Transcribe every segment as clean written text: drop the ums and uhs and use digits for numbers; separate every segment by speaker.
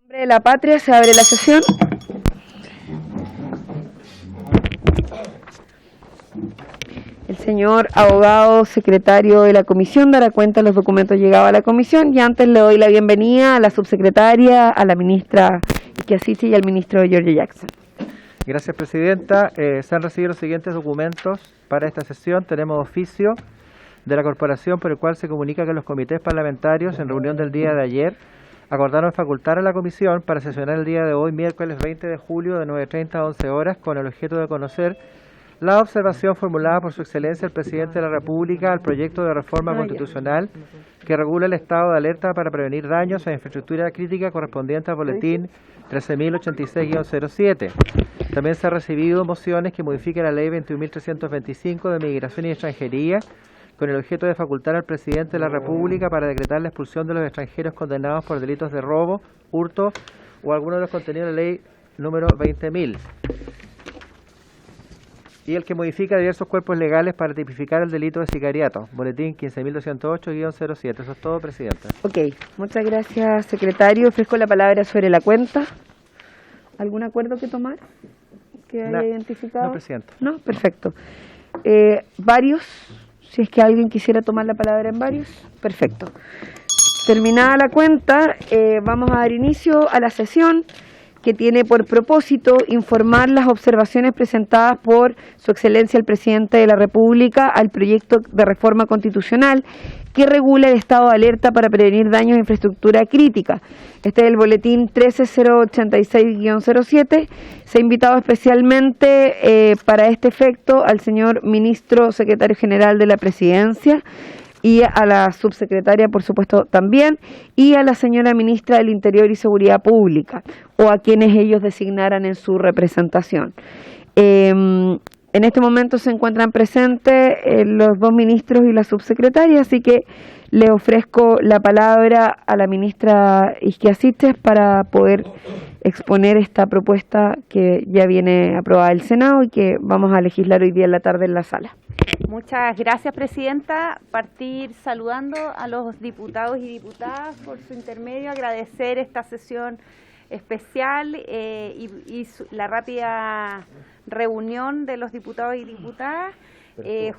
Speaker 1: De la patria, se abre la sesión. El señor abogado secretario de la comisión dará cuenta de los documentos llegados a la comisión, y antes le doy la bienvenida a la subsecretaria, a la ministra Iquiasiche y al ministro Giorgio Jackson.
Speaker 2: Gracias, presidenta. Se han recibido los siguientes documentos para esta sesión. Tenemos oficio de la corporación por el cual se comunica que los comités parlamentarios en reunión del día de ayer acordaron facultar a la comisión para sesionar el día de hoy, miércoles 20 de julio, de 9:30 a 11 horas, con el objeto de conocer la observación formulada por su excelencia el presidente de la República al proyecto de reforma constitucional que regula el estado de alerta para prevenir daños a infraestructura crítica correspondiente al boletín 13.086-07. También se han recibido mociones que modifiquen la ley 21.325 de Migración y Extranjería, con el objeto de facultar al presidente de la República para decretar la expulsión de los extranjeros condenados por delitos de robo, hurto o alguno de los contenidos de la ley número 20.000. Y el que modifica diversos cuerpos legales para tipificar el delito de sicariato, boletín 15.208-07. Eso es todo, presidenta.
Speaker 1: Ok, muchas gracias, secretario. Ofrezco la palabra sobre la cuenta. ¿Algún acuerdo que tomar que haya identificado?
Speaker 2: No, presidenta.
Speaker 1: No, perfecto. Varios. Si es que alguien quisiera tomar la palabra en varios, perfecto. Terminada la cuenta, vamos a dar inicio a la sesión que tiene por propósito informar las observaciones presentadas por Su Excelencia el Presidente de la República al proyecto de reforma constitucional que regula el estado de alerta para prevenir daños a infraestructura crítica. Este es el boletín 13086-07. Se ha invitado especialmente para este efecto al señor Ministro Secretario General de la Presidencia y a la subsecretaria, por supuesto, también, y a la señora Ministra del Interior y Seguridad Pública, o a quienes ellos designaran en su representación. En este momento se encuentran presentes los dos ministros y la subsecretaria, así que le ofrezco la palabra a la ministra Iquiasiche para poder exponer esta propuesta que ya viene aprobada del Senado y que vamos a legislar hoy día en la tarde en la sala.
Speaker 3: Muchas gracias, presidenta. Partir saludando a los diputados y diputadas por su intermedio, agradecer esta sesión especial y la rápida reunión de los diputados y diputadas,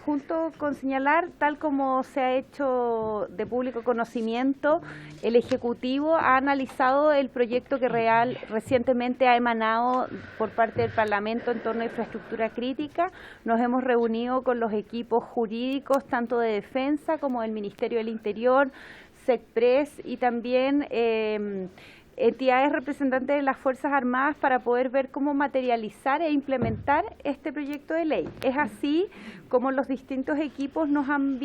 Speaker 3: junto con señalar, tal como se ha hecho de público conocimiento, el Ejecutivo ha analizado el proyecto que recientemente ha emanado por parte del Parlamento en torno a infraestructura crítica. Nos hemos reunido con los equipos jurídicos, tanto de defensa como del Ministerio del Interior, SECPRES y también entidades representantes de las Fuerzas Armadas para poder ver cómo materializar e implementar este proyecto de ley. Es así como los distintos equipos nos han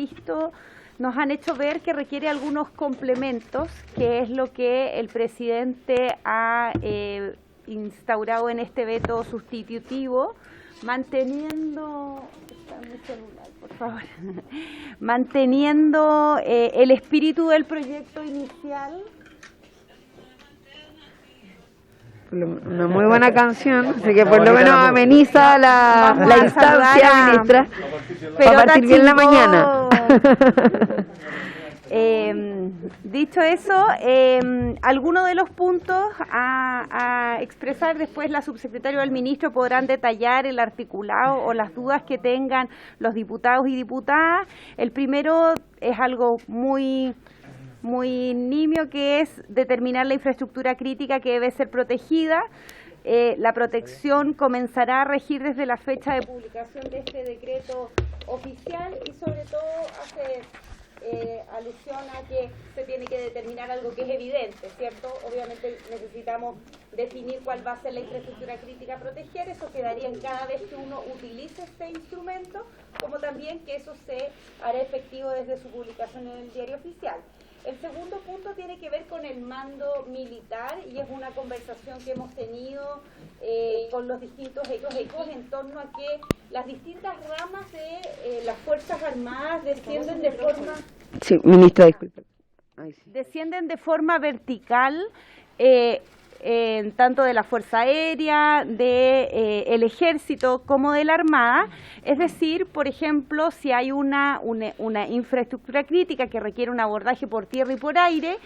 Speaker 3: hecho ver que requiere algunos complementos, que es lo que el presidente ha instaurado en este veto sustitutivo, manteniendo el espíritu del proyecto inicial.
Speaker 1: Una muy buena canción, así que por lo menos ameniza la instancia, ministra, para partir bien la mañana.
Speaker 3: Dicho eso, algunos de los puntos a expresar después la subsecretaria o el ministro podrán detallar el articulado o las dudas que tengan los diputados y diputadas. El primero es algo muy nimio, que es determinar la infraestructura crítica que debe ser protegida. La protección comenzará a regir desde la fecha de publicación de este decreto oficial y sobre todo hace alusión a que se tiene que determinar algo que es evidente, ¿cierto? Obviamente necesitamos definir cuál va a ser la infraestructura crítica a proteger. Eso quedaría en cada vez que uno utilice este instrumento, como también que eso se hará efectivo desde su publicación en el diario oficial. El segundo punto tiene que ver con el mando militar y es una conversación que hemos tenido con los distintos equipos en torno a que las distintas ramas de las Fuerzas Armadas descienden de forma...
Speaker 1: Sí, ministra, disculpe.
Speaker 3: Descienden de forma vertical tanto de la Fuerza Aérea, el Ejército como de la Armada. Es decir, por ejemplo, si hay una infraestructura crítica que requiere un abordaje por tierra y por aire,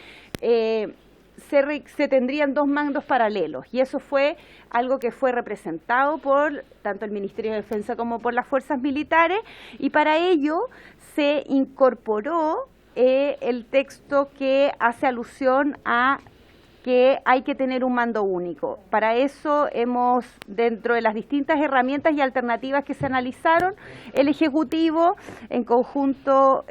Speaker 3: se tendrían dos mandos paralelos, y eso fue algo que fue representado por tanto el Ministerio de Defensa como por las fuerzas militares, y para ello se incorporó el texto que hace alusión a que hay que tener un mando único. Para eso hemos, dentro de las distintas herramientas y alternativas que se analizaron, el Ejecutivo, en conjunto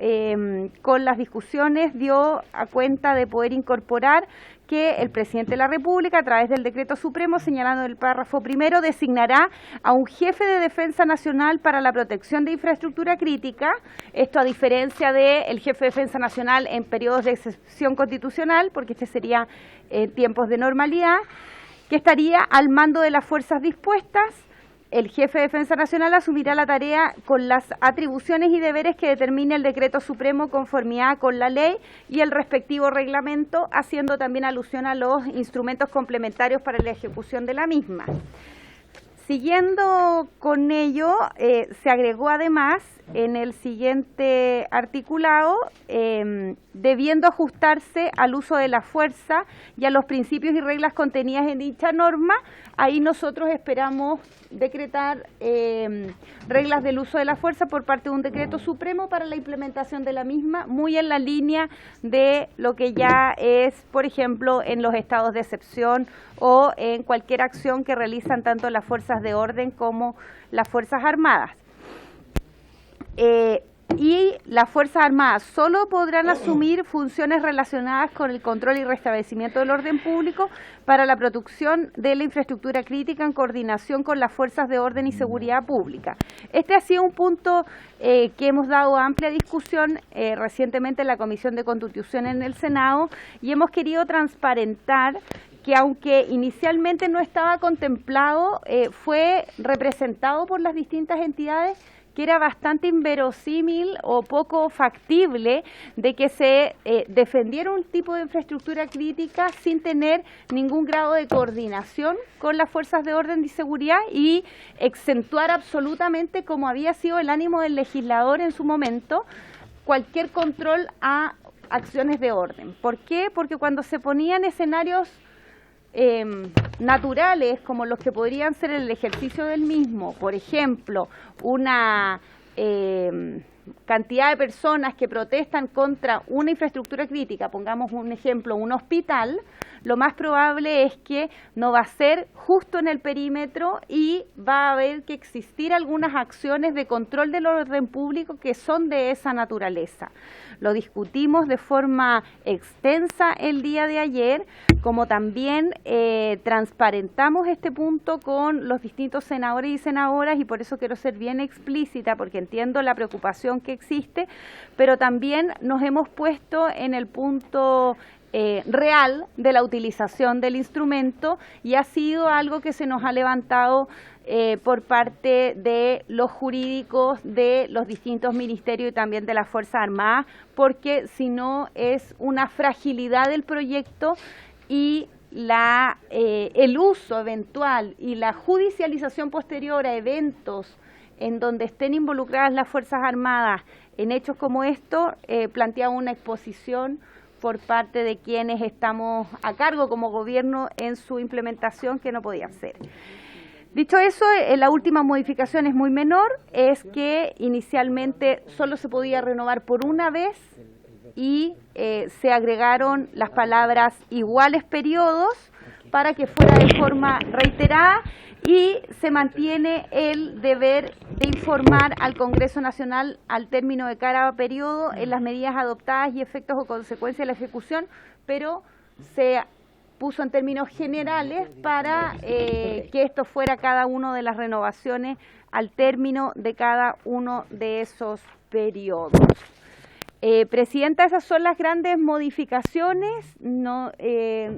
Speaker 3: con las discusiones, dio a cuenta de poder incorporar que el Presidente de la República, a través del Decreto Supremo, señalando en el párrafo primero, designará a un jefe de Defensa Nacional para la protección de infraestructura crítica, esto a diferencia del jefe de Defensa Nacional en periodos de excepción constitucional, porque este sería tiempos de normalidad, que estaría al mando de las fuerzas dispuestas. El jefe de Defensa Nacional asumirá la tarea con las atribuciones y deberes que determine el Decreto Supremo, conformidad con la ley y el respectivo reglamento, haciendo también alusión a los instrumentos complementarios para la ejecución de la misma. Siguiendo con ello, se agregó además en el siguiente articulado, debiendo ajustarse al uso de la fuerza y a los principios y reglas contenidas en dicha norma. Ahí nosotros esperamos decretar reglas del uso de la fuerza por parte de un decreto supremo para la implementación de la misma, muy en la línea de lo que ya es, por ejemplo, en los estados de excepción o en cualquier acción que realizan tanto las fuerzas de orden como las Fuerzas Armadas. Y las Fuerzas Armadas solo podrán asumir funciones relacionadas con el control y restablecimiento del orden público para la protección de la infraestructura crítica en coordinación con las Fuerzas de Orden y Seguridad Pública. Este ha sido un punto que hemos dado amplia discusión recientemente en la Comisión de Constitución en el Senado, y hemos querido transparentar que, aunque inicialmente no estaba contemplado, fue representado por las distintas entidades, que era bastante inverosímil o poco factible de que se defendiera un tipo de infraestructura crítica sin tener ningún grado de coordinación con las fuerzas de orden y seguridad y exentuar absolutamente, como había sido el ánimo del legislador en su momento, cualquier control a acciones de orden. ¿Por qué? Porque cuando se ponían escenarios naturales como los que podrían ser el ejercicio del mismo, por ejemplo, una cantidad de personas que protestan contra una infraestructura crítica, pongamos un ejemplo, un hospital, lo más probable es que no va a ser justo en el perímetro y va a haber que existir algunas acciones de control del orden público que son de esa naturaleza. Lo discutimos de forma extensa el día de ayer, como también transparentamos este punto con los distintos senadores y senadoras, y por eso quiero ser bien explícita, porque entiendo la preocupación que existe, pero también nos hemos puesto en el punto real de la utilización del instrumento, y ha sido algo que se nos ha levantado por parte de los jurídicos de los distintos ministerios y también de las Fuerzas Armadas, porque si no es una fragilidad del proyecto y el uso eventual y la judicialización posterior a eventos en donde estén involucradas las Fuerzas Armadas en hechos como estos, plantea una exposición por parte de quienes estamos a cargo como gobierno en su implementación que no podía ser. Dicho eso, la última modificación es muy menor, es que inicialmente solo se podía renovar por una vez y se agregaron las palabras iguales periodos para que fuera de forma reiterada, y se mantiene el deber de informar al Congreso Nacional al término de cada periodo en las medidas adoptadas y efectos o consecuencias de la ejecución, pero se puso en términos generales para que esto fuera cada una de las renovaciones al término de cada uno de esos periodos. Presidenta, esas son las grandes modificaciones. No,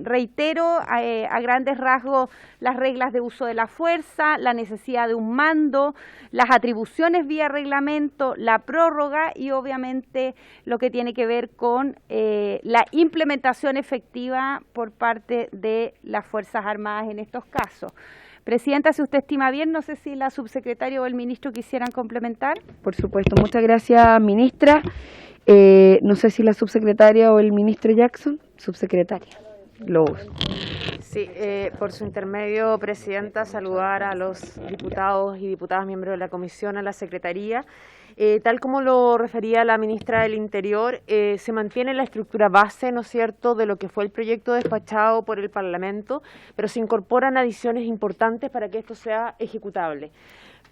Speaker 3: reitero a grandes rasgos las reglas de uso de la fuerza, la necesidad de un mando, las atribuciones vía reglamento, la prórroga y obviamente lo que tiene que ver con la implementación efectiva por parte de las Fuerzas Armadas en estos casos. Presidenta, si usted estima bien, no sé si la subsecretaria o el ministro quisieran complementar.
Speaker 1: Por supuesto, muchas gracias, ministra. No sé si la subsecretaria o el ministro Jackson. Subsecretaria. Lobos.
Speaker 4: Sí, por su intermedio, Presidenta, saludar a los diputados y diputadas miembros de la Comisión, a la Secretaría. Tal como lo refería la ministra del Interior, se mantiene la estructura base, ¿no es cierto?, de lo que fue el proyecto despachado por el Parlamento, pero se incorporan adiciones importantes para que esto sea ejecutable.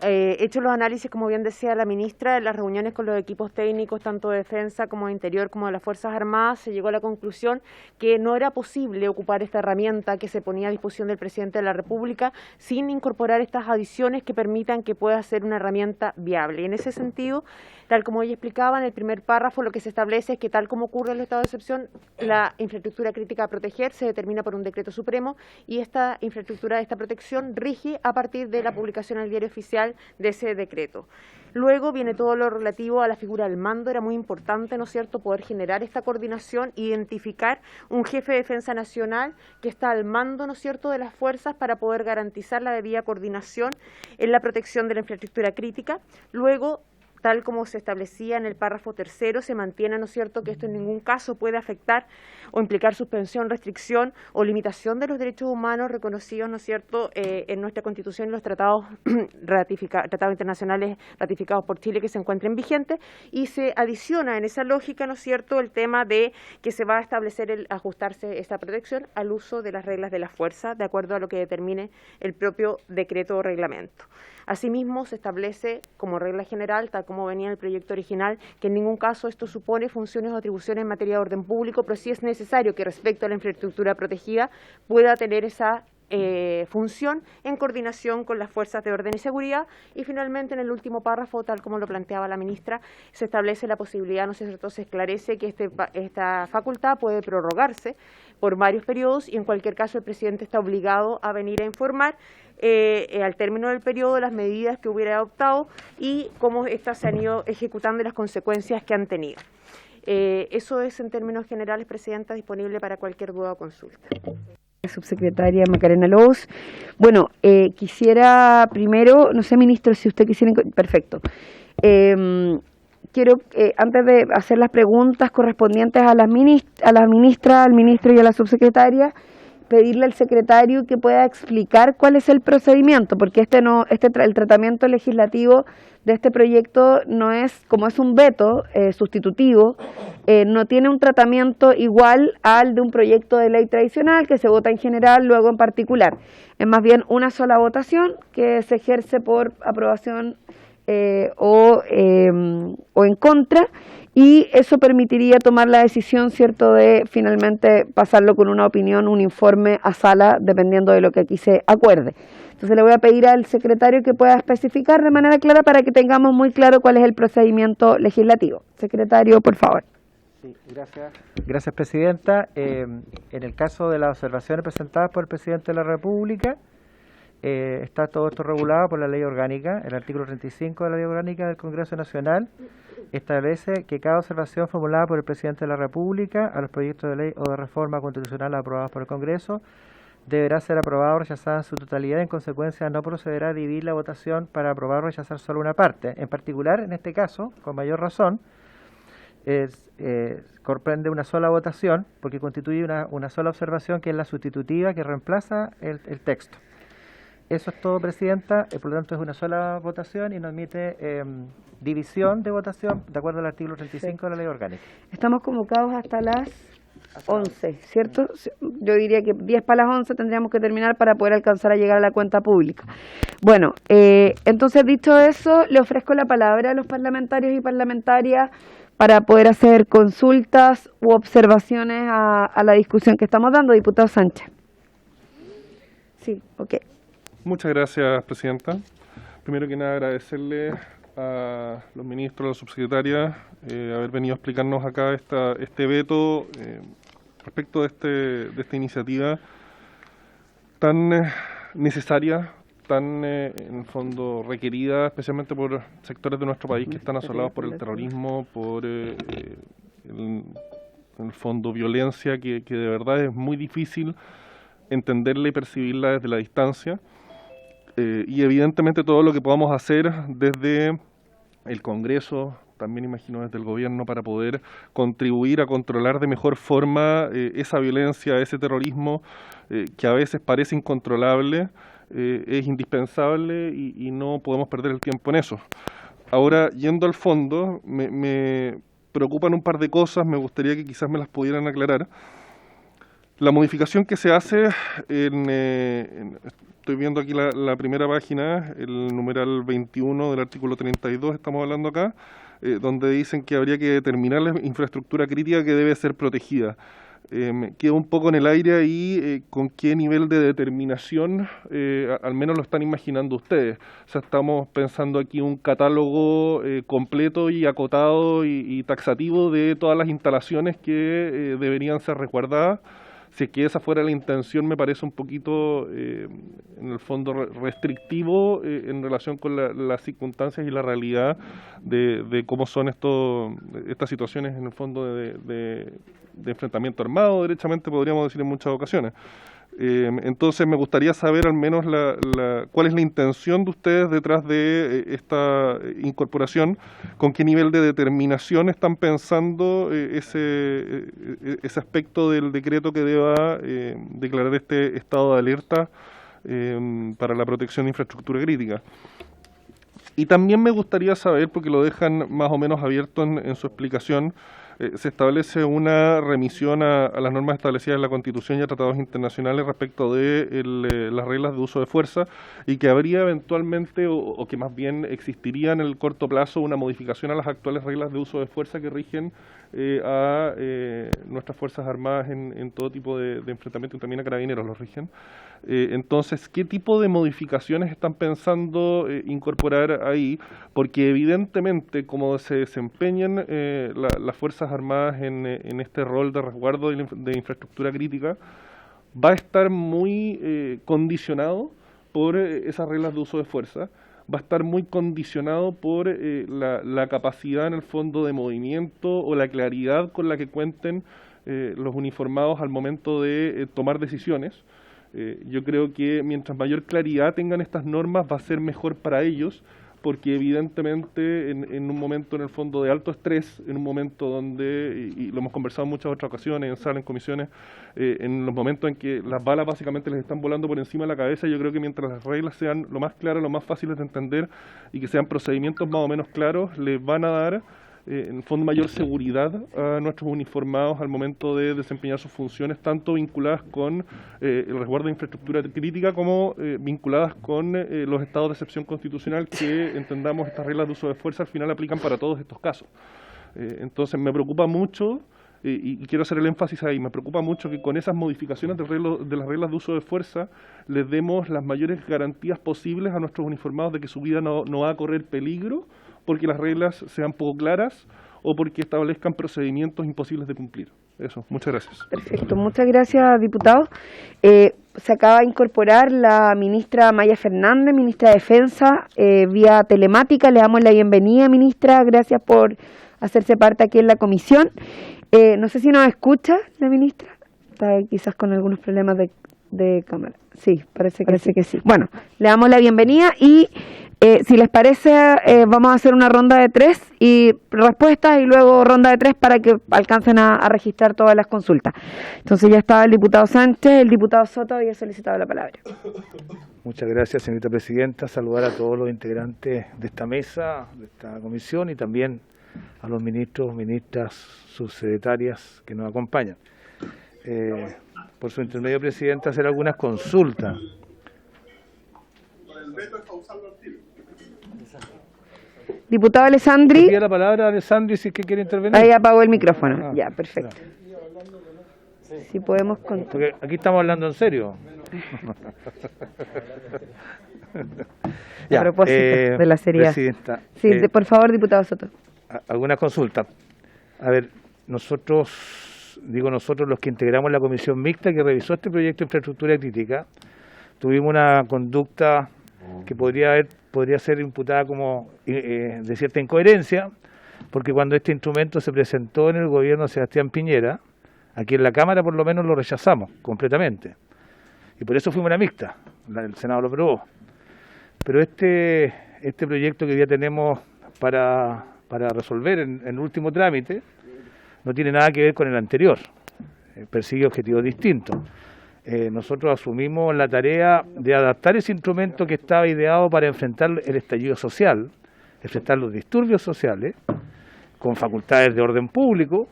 Speaker 4: Hechos los análisis, como bien decía la ministra, en las reuniones con los equipos técnicos, tanto de defensa como de interior, como de las Fuerzas Armadas, se llegó a la conclusión que no era posible ocupar esta herramienta que se ponía a disposición del presidente de la República sin incorporar estas adiciones que permitan que pueda ser una herramienta viable. Y en ese sentido, tal como ella explicaba, en el primer párrafo lo que se establece es que, tal como ocurre en el estado de excepción, la infraestructura crítica a proteger se determina por un decreto supremo y esta infraestructura, esta protección, rige a partir de la publicación en el Diario Oficial de ese decreto. Luego viene todo lo relativo a la figura del mando. Era muy importante, ¿no es cierto?, poder generar esta coordinación, identificar un jefe de defensa nacional que está al mando, ¿no es cierto?, de las fuerzas para poder garantizar la debida coordinación en la protección de la infraestructura crítica. Luego, tal como se establecía en el párrafo tercero, se mantiene, ¿no es cierto?, que esto en ningún caso puede afectar o implicar suspensión, restricción o limitación de los derechos humanos reconocidos, ¿no es cierto?, en nuestra Constitución y los tratados internacionales ratificados por Chile que se encuentren vigentes, y se adiciona en esa lógica, ¿no es cierto?, el tema de que se va a establecer ajustarse esta protección al uso de las reglas de la fuerza, de acuerdo a lo que determine el propio decreto o reglamento. Asimismo, se establece como regla general, tal como venía en el proyecto original, que en ningún caso esto supone funciones o atribuciones en materia de orden público, pero sí es necesario que respecto a la infraestructura protegida pueda tener esa función en coordinación con las fuerzas de orden y seguridad. Y finalmente, en el último párrafo, tal como lo planteaba la ministra, se establece la posibilidad, ¿no es cierto?, se esclarece que esta facultad puede prorrogarse por varios periodos y en cualquier caso el presidente está obligado a venir a informar al término del periodo las medidas que hubiera adoptado y cómo éstas se han ido ejecutando y las consecuencias que han tenido. Eso es, en términos generales, Presidenta, disponible para cualquier duda o consulta.
Speaker 1: Subsecretaria Macarena Lobos. Bueno, quisiera primero, no sé, ministro, si usted quisiera... Perfecto. Quiero, antes de hacer las preguntas correspondientes a la ministra, al ministro y a la subsecretaria, pedirle al secretario que pueda explicar cuál es el procedimiento, porque el tratamiento legislativo de este proyecto no es, como es un veto sustitutivo, no tiene un tratamiento igual al de un proyecto de ley tradicional que se vota en general, luego en particular. Es más bien una sola votación que se ejerce por aprobación o en contra, y eso permitiría tomar la decisión, ¿cierto?, de finalmente pasarlo con una opinión, un informe a sala, dependiendo de lo que aquí se acuerde. Entonces le voy a pedir al secretario que pueda especificar de manera clara para que tengamos muy claro cuál es el procedimiento legislativo. Secretario, por favor.
Speaker 2: Sí, gracias. Gracias, Presidenta. En el caso de las observaciones presentadas por el Presidente de la República, está todo esto regulado por la ley orgánica. El artículo 35 de la ley orgánica del Congreso Nacional establece que cada observación formulada por el Presidente de la República a los proyectos de ley o de reforma constitucional aprobados por el Congreso deberá ser aprobada o rechazada en su totalidad. En consecuencia, no procederá a dividir la votación para aprobar o rechazar solo una parte. En particular, en este caso, con mayor razón, comprende una sola votación porque constituye una sola observación, que es la sustitutiva, que reemplaza el texto. Eso es todo, Presidenta. Por lo tanto, es una sola votación y no admite división de votación de acuerdo al artículo 35 de la ley orgánica.
Speaker 1: Estamos convocados hasta las 11, ¿cierto? Yo diría que 10 para las 11 tendríamos que terminar para poder alcanzar a llegar a la cuenta pública. Bueno, entonces, dicho eso, le ofrezco la palabra a los parlamentarios y parlamentarias para poder hacer consultas u observaciones a la discusión que estamos dando. Diputado Sánchez. Sí, ok.
Speaker 5: Muchas gracias, Presidenta. Primero que nada, agradecerle a los ministros, a la subsecretaria, haber venido a explicarnos acá este veto respecto de esta iniciativa tan necesaria, tan en el fondo requerida, especialmente por sectores de nuestro país que están asolados por el terrorismo, por en el fondo violencia que de verdad es muy difícil entenderla y percibirla desde la distancia. Y evidentemente todo lo que podamos hacer desde el Congreso, también imagino desde el gobierno, para poder contribuir a controlar de mejor forma esa violencia, ese terrorismo que a veces parece incontrolable, es indispensable y no podemos perder el tiempo en eso. Ahora, yendo al fondo, me preocupan un par de cosas, me gustaría que quizás me las pudieran aclarar. La modificación que se hace estoy viendo aquí la primera página, el numeral 21 del artículo 32, estamos hablando acá, donde dicen que habría que determinar la infraestructura crítica que debe ser protegida. Queda un poco en el aire ahí con qué nivel de determinación al menos lo están imaginando ustedes. O sea, estamos pensando aquí un catálogo completo y acotado y taxativo de todas las instalaciones que deberían ser resguardadas. Si es que esa fuera la intención, me parece un poquito, en el fondo, restrictivo en relación con las circunstancias y la realidad de cómo son estas situaciones, en el fondo, de enfrentamiento armado, derechamente podríamos decir en muchas ocasiones. Entonces me gustaría saber al menos cuál es la intención de ustedes detrás de esta incorporación, con qué nivel de determinación están pensando ese aspecto del decreto que deba declarar este estado de alerta para la protección de infraestructura crítica. Y también me gustaría saber, porque lo dejan más o menos abierto en su explicación, se establece una remisión a las normas establecidas en la Constitución y a tratados internacionales respecto de las reglas de uso de fuerza, y que habría eventualmente, o que más bien existiría en el corto plazo, una modificación a las actuales reglas de uso de fuerza que rigen a nuestras Fuerzas Armadas en todo tipo de enfrentamiento, y también a Carabineros los rigen. Entonces, ¿qué tipo de modificaciones están pensando incorporar ahí? Porque evidentemente, como se desempeñan las Fuerzas Armadas en este rol de resguardo de infraestructura crítica, va a estar muy condicionado por esas reglas de uso de fuerza, va a estar muy condicionado por la capacidad en el fondo de movimiento o la claridad con la que cuenten los uniformados al momento de tomar decisiones. Yo creo que mientras mayor claridad tengan estas normas va a ser mejor para ellos, porque evidentemente en un momento en el fondo de alto estrés, en un momento donde, y lo hemos conversado en muchas otras ocasiones, en salas, en comisiones, en los momentos en que las balas básicamente les están volando por encima de la cabeza, yo creo que mientras las reglas sean lo más claras, lo más fáciles de entender y que sean procedimientos más o menos claros, les van a dar en el fondo mayor seguridad a nuestros uniformados al momento de desempeñar sus funciones, tanto vinculadas con el resguardo de infraestructura crítica como vinculadas con los estados de excepción constitucional que entendamos estas reglas de uso de fuerza al final aplican para todos estos casos. Entonces me preocupa mucho, y quiero hacer el énfasis ahí, me preocupa mucho que con esas modificaciones de las reglas de uso de fuerza les demos las mayores garantías posibles a nuestros uniformados de que su vida no va a correr peligro porque las reglas sean poco claras o porque establezcan procedimientos imposibles de cumplir. Eso, muchas gracias.
Speaker 1: Perfecto, muchas gracias, diputado. Se acaba de incorporar la ministra Maya Fernández, ministra de Defensa, vía telemática. Le damos la bienvenida, ministra. Gracias por hacerse parte aquí en la comisión. No sé si nos escucha la ministra. Está quizás con algunos problemas de cámara. Sí, parece que sí. Bueno, le damos la bienvenida y si les parece, vamos a hacer una ronda de 3 y respuestas y luego ronda de 3 para que alcancen a registrar todas las consultas. Entonces ya estaba el diputado Sánchez, el diputado Soto había solicitado la palabra.
Speaker 6: Muchas gracias, señorita presidenta. Saludar a todos los integrantes de esta mesa, de esta comisión, y también a los ministros, ministras, subsecretarias que nos acompañan. Por su intermedio, presidenta, hacer algunas consultas.
Speaker 1: Diputado Alessandri.
Speaker 6: Pido la palabra a Alessandri si es que quiere intervenir.
Speaker 1: Ahí apagó el micrófono. Ya, perfecto. si podemos
Speaker 6: Porque aquí estamos hablando en serio.
Speaker 1: a propósito de la seriedad.
Speaker 6: Presidenta,
Speaker 1: Sí, por favor, diputado Soto.
Speaker 6: alguna consulta. A ver, nosotros los que integramos la comisión mixta que revisó este proyecto de infraestructura crítica, tuvimos una conducta que podría ser imputada como de cierta incoherencia, porque cuando este instrumento se presentó en el gobierno de Sebastián Piñera, aquí en la Cámara por lo menos lo rechazamos completamente. Y por eso fuimos una mixta, el Senado lo aprobó. Pero este proyecto que ya tenemos para resolver en último trámite no tiene nada que ver con el anterior, persigue objetivos distintos. Nosotros asumimos la tarea de adaptar ese instrumento que estaba ideado para enfrentar el estallido social, enfrentar los disturbios sociales, con facultades de orden público,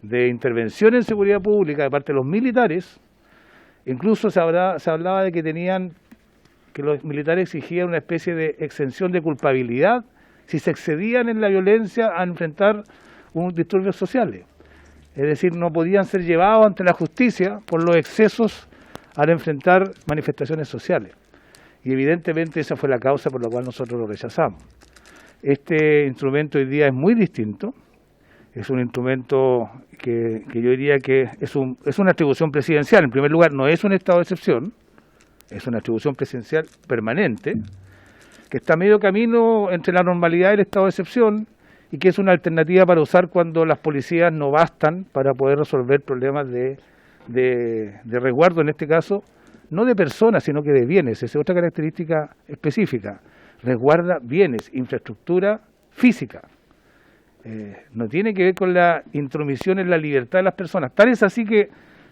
Speaker 6: de intervención en seguridad pública de parte de los militares. Incluso se hablaba de que los militares exigían una especie de exención de culpabilidad si se excedían en la violencia a enfrentar unos disturbios sociales. Es decir, no podían ser llevados ante la justicia por los excesos al enfrentar manifestaciones sociales. Y evidentemente esa fue la causa por la cual nosotros lo rechazamos. Este instrumento hoy día es muy distinto. Es un instrumento que yo diría que es una atribución presidencial. En primer lugar, no es un estado de excepción, es una atribución presidencial permanente, que está a medio camino entre la normalidad y el estado de excepción, y que es una alternativa para usar cuando las policías no bastan para poder resolver problemas de resguardo, en este caso, no de personas, sino que de bienes. Esa es otra característica específica. Resguarda bienes, infraestructura física. No tiene que ver con la intromisión en la libertad de las personas. Tal es así que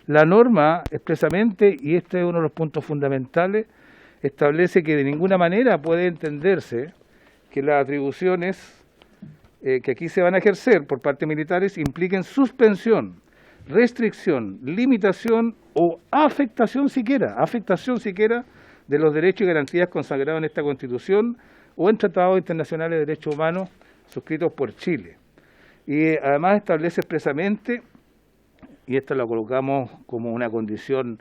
Speaker 6: la norma expresamente, y este es uno de los puntos fundamentales, establece que de ninguna manera puede entenderse que las atribuciones que aquí se van a ejercer por parte de militares impliquen suspensión, restricción, limitación o afectación siquiera de los derechos y garantías consagrados en esta Constitución o en tratados internacionales de derechos humanos suscritos por Chile. Y además establece expresamente, y esta la colocamos como una condición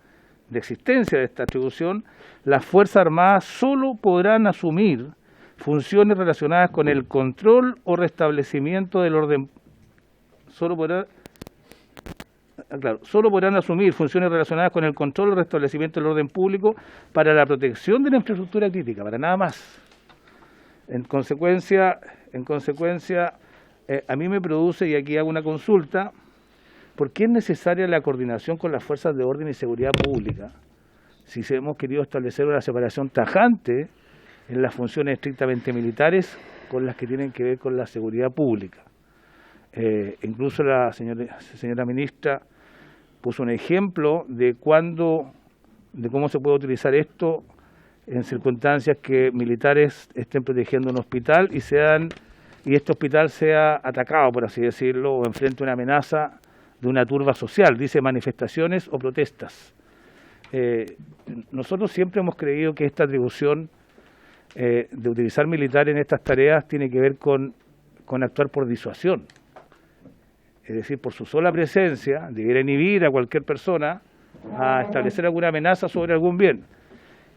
Speaker 6: de existencia de esta atribución, las Fuerzas Armadas solo podrán asumir funciones relacionadas con el control o restablecimiento del orden, solo podrán asumir funciones relacionadas con el control o restablecimiento del orden público para la protección de la infraestructura crítica, para nada más. En consecuencia, a mí me produce, y aquí hago una consulta, ¿por qué es necesaria la coordinación con las fuerzas de orden y seguridad pública? Si hemos querido establecer una separación tajante en las funciones estrictamente militares con las que tienen que ver con la seguridad pública. Incluso la señora ministra puso un ejemplo de cómo se puede utilizar esto en circunstancias que militares estén protegiendo un hospital y este hospital sea atacado, por así decirlo, o enfrente una amenaza de una turba social, dice manifestaciones o protestas. Nosotros siempre hemos creído que esta atribución de utilizar militares en estas tareas tiene que ver con actuar por disuasión. Es decir, por su sola presencia, debiera inhibir a cualquier persona a establecer alguna amenaza sobre algún bien.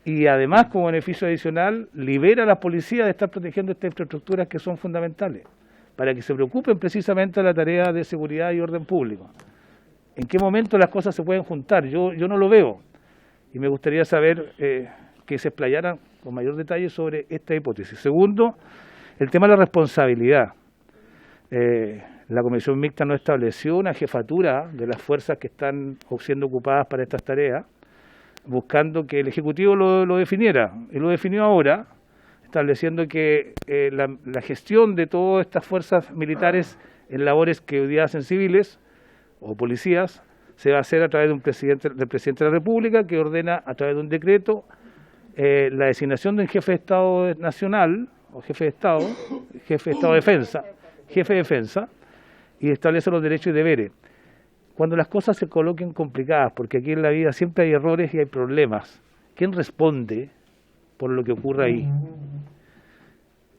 Speaker 6: Y además, como beneficio adicional, libera a las policías de estar protegiendo estas infraestructuras que son fundamentales, para que se preocupen precisamente de la tarea de seguridad y orden público. ¿En qué momento las cosas se pueden juntar? Yo no lo veo. Y me gustaría saber que se explayaran con mayor detalle sobre esta hipótesis. Segundo, el tema de la responsabilidad. La Comisión Mixta no estableció una jefatura de las fuerzas que están siendo ocupadas para estas tareas, buscando que el Ejecutivo lo definiera. Y lo definió ahora, estableciendo que la gestión de todas estas fuerzas militares en labores que hoy día hacen civiles o policías se va a hacer a través del presidente de la República, que ordena a través de un decreto la designación de un jefe de Estado nacional o jefe de Estado de defensa, y establece los derechos y deberes. Cuando las cosas se coloquen complicadas, porque aquí en la vida siempre hay errores y hay problemas, ¿quién responde por lo que ocurre ahí?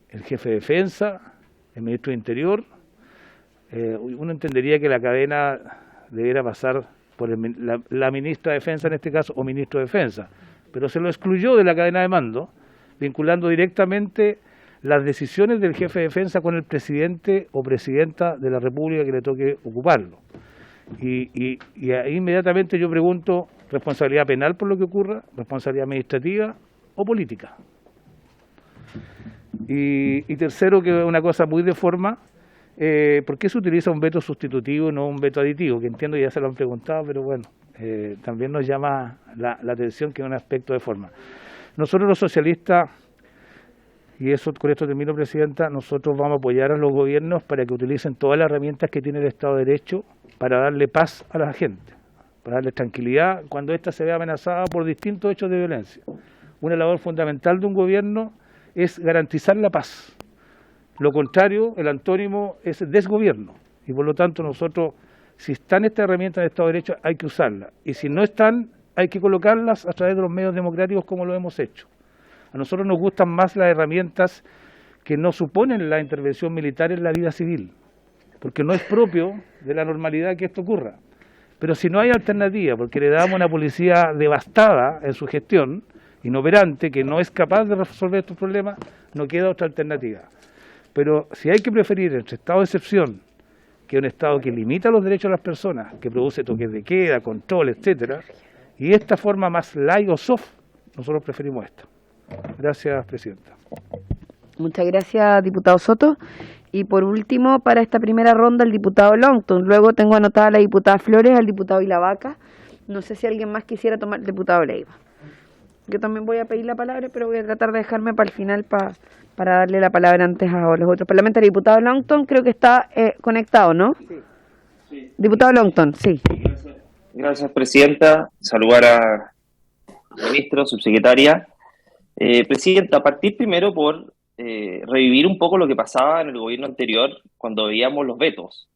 Speaker 6: ¿El jefe de defensa? ¿El ministro de Interior? Uno entendería que la cadena debiera pasar por la ministra de Defensa en este caso, o ministro de Defensa, pero se lo excluyó de la cadena de mando, vinculando directamente las decisiones del jefe de defensa con el presidente o presidenta de la República que le toque ocuparlo. Y ahí inmediatamente yo pregunto, ¿responsabilidad penal por lo que ocurra? ¿Responsabilidad administrativa o política? Y tercero, que es una cosa muy de forma, ¿por qué se utiliza un veto sustitutivo y no un veto aditivo? Que entiendo ya se lo han preguntado, pero bueno, también nos llama la atención que es un aspecto de forma. Nosotros los socialistas, y eso con esto termino, Presidenta, nosotros vamos a apoyar a los gobiernos para que utilicen todas las herramientas que tiene el Estado de Derecho para darle paz a la gente, para darle tranquilidad cuando ésta se ve amenazada por distintos hechos de violencia. Una labor fundamental de un gobierno es garantizar la paz. Lo contrario, el antónimo es desgobierno. Y por lo tanto nosotros, si están estas herramientas del Estado de Derecho, hay que usarlas. Y si no están, hay que colocarlas a través de los medios democráticos como lo hemos hecho. A nosotros nos gustan más las herramientas que no suponen la intervención militar en la vida civil, porque no es propio de la normalidad que esto ocurra. Pero si no hay alternativa, porque le damos una policía devastada en su gestión, inoperante, que no es capaz de resolver estos problemas, no queda otra alternativa. Pero si hay que preferir entre estado de excepción, que es un estado que limita los derechos de las personas, que produce toques de queda, control, etcétera, y esta forma más light o soft, nosotros preferimos esta. Gracias, Presidenta.
Speaker 1: Muchas gracias, diputado Soto. Y por último, para esta primera ronda, el diputado Longton. Luego tengo anotada a la diputada Flores, al diputado Ilavaca. No sé si alguien más quisiera tomar el diputado Leiva. Yo también voy a pedir la palabra, pero voy a tratar de dejarme para el final para darle la palabra antes a los otros parlamentarios. Diputado Longton, creo que está conectado, ¿no? Sí. Diputado Longton, sí.
Speaker 7: Gracias, Presidenta. Saludar a ministro, subsecretaria. Presidenta, partir primero por revivir un poco lo que pasaba en el gobierno anterior cuando veíamos los vetos.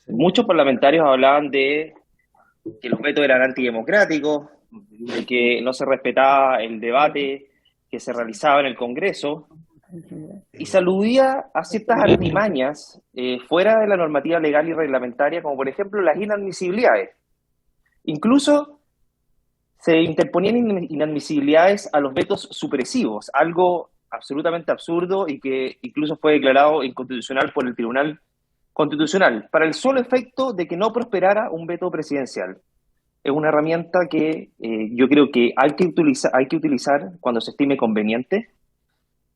Speaker 7: Muchos parlamentarios hablaban de que los vetos eran antidemocráticos, de que no se respetaba el debate que se realizaba en el Congreso, y se aludía a ciertas artimañas fuera de la normativa legal y reglamentaria, como por ejemplo las inadmisibilidades. Incluso se interponían inadmisibilidades a los vetos supresivos, algo absolutamente absurdo y que incluso fue declarado inconstitucional por el Tribunal Constitucional, para el solo efecto de que no prosperara un veto presidencial. Es una herramienta que yo creo que hay que utilizar cuando se estime conveniente,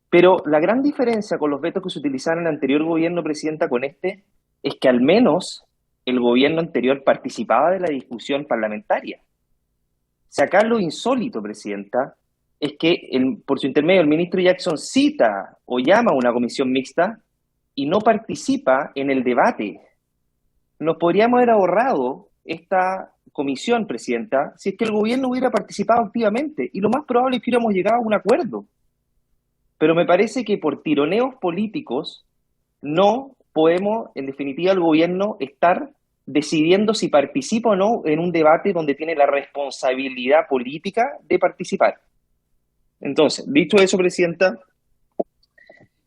Speaker 7: pero la gran diferencia con los vetos que se utilizaron en el anterior gobierno, Presidenta, con este, es que al menos el gobierno anterior participaba de la discusión parlamentaria. Si acá lo insólito, Presidenta, es que por su intermedio el ministro Jackson cita o llama a una comisión mixta y no participa en el debate. Nos podríamos haber ahorrado esta comisión, Presidenta, si es que el gobierno hubiera participado activamente, y lo más probable es que hubiéramos llegado a un acuerdo. Pero me parece que por tironeos políticos no podemos, en definitiva, el gobierno estar decidiendo si participa o no en un debate donde tiene la responsabilidad política de participar. Entonces, dicho eso, Presidenta,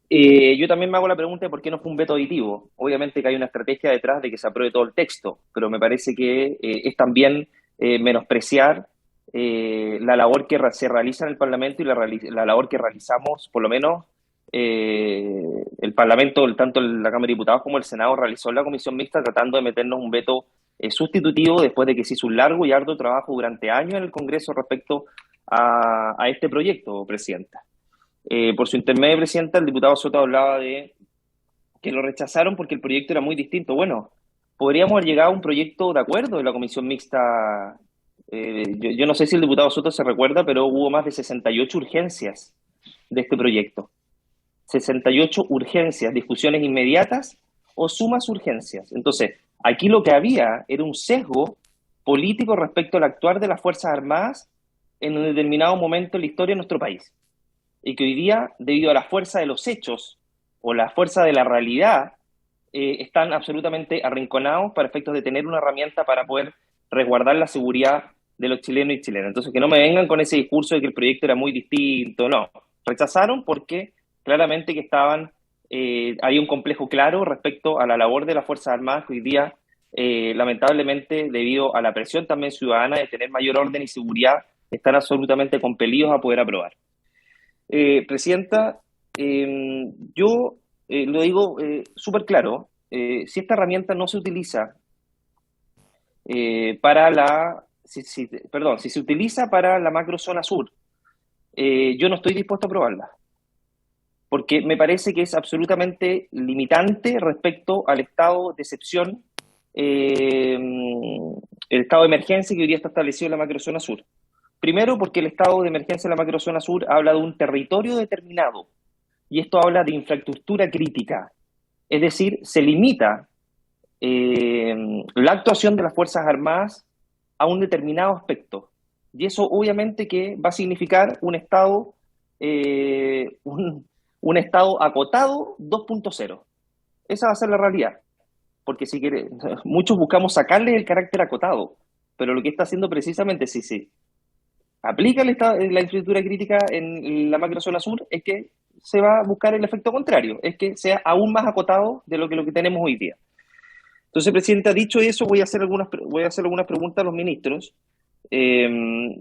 Speaker 7: yo también me hago la pregunta de por qué no fue un veto aditivo. Obviamente que hay una estrategia detrás de que se apruebe todo el texto, pero me parece que es también menospreciar la labor que se realiza en el Parlamento y la labor que realizamos, por lo menos, el Parlamento, tanto la Cámara de Diputados como el Senado, realizó en la comisión mixta tratando de meternos un veto sustitutivo después de que se hizo un largo y arduo trabajo durante años en el Congreso respecto a este proyecto, Presidenta. Por su intermedio, Presidenta, el diputado Soto hablaba de que lo rechazaron porque el proyecto era muy distinto. Bueno, podríamos haber llegado a un proyecto de acuerdo de la comisión mixta. Yo no sé si el diputado Soto se recuerda, pero hubo más de 68 urgencias de este proyecto. 68 urgencias, discusiones inmediatas o sumas urgencias. Entonces, aquí lo que había era un sesgo político respecto al actuar de las Fuerzas Armadas en un determinado momento en la historia de nuestro país. Y que hoy día, debido a la fuerza de los hechos o la fuerza de la realidad, están absolutamente arrinconados para efectos de tener una herramienta para poder resguardar la seguridad de los chilenos y chilenas. Entonces, que no me vengan con ese discurso de que el proyecto era muy distinto, no. Rechazaron porque claramente que había un complejo claro respecto a la labor de las Fuerzas Armadas que hoy día lamentablemente, debido a la presión también ciudadana de tener mayor orden y seguridad, están absolutamente compelidos a poder aprobar. Presidenta, yo lo digo súper claro, si esta herramienta no se utiliza si se utiliza para la macrozona sur, yo no estoy dispuesto a aprobarla, porque me parece que es absolutamente limitante respecto al estado de excepción, el estado de emergencia que hoy día está establecido en la macrozona sur. Primero, porque el estado de emergencia en la macrozona sur habla de un territorio determinado, y esto habla de infraestructura crítica. Es decir, se limita la actuación de las Fuerzas Armadas a un determinado aspecto. Y eso obviamente que va a significar un estado acotado 2.0. Esa va a ser la realidad. Porque si quiere, muchos buscamos sacarle el carácter acotado, pero lo que está haciendo precisamente, si aplica la infraestructura crítica en la macrozona sur, es que se va a buscar el efecto contrario, es que sea aún más acotado de lo que tenemos hoy día. Entonces, Presidenta, dicho eso, voy a hacer algunas preguntas a los ministros.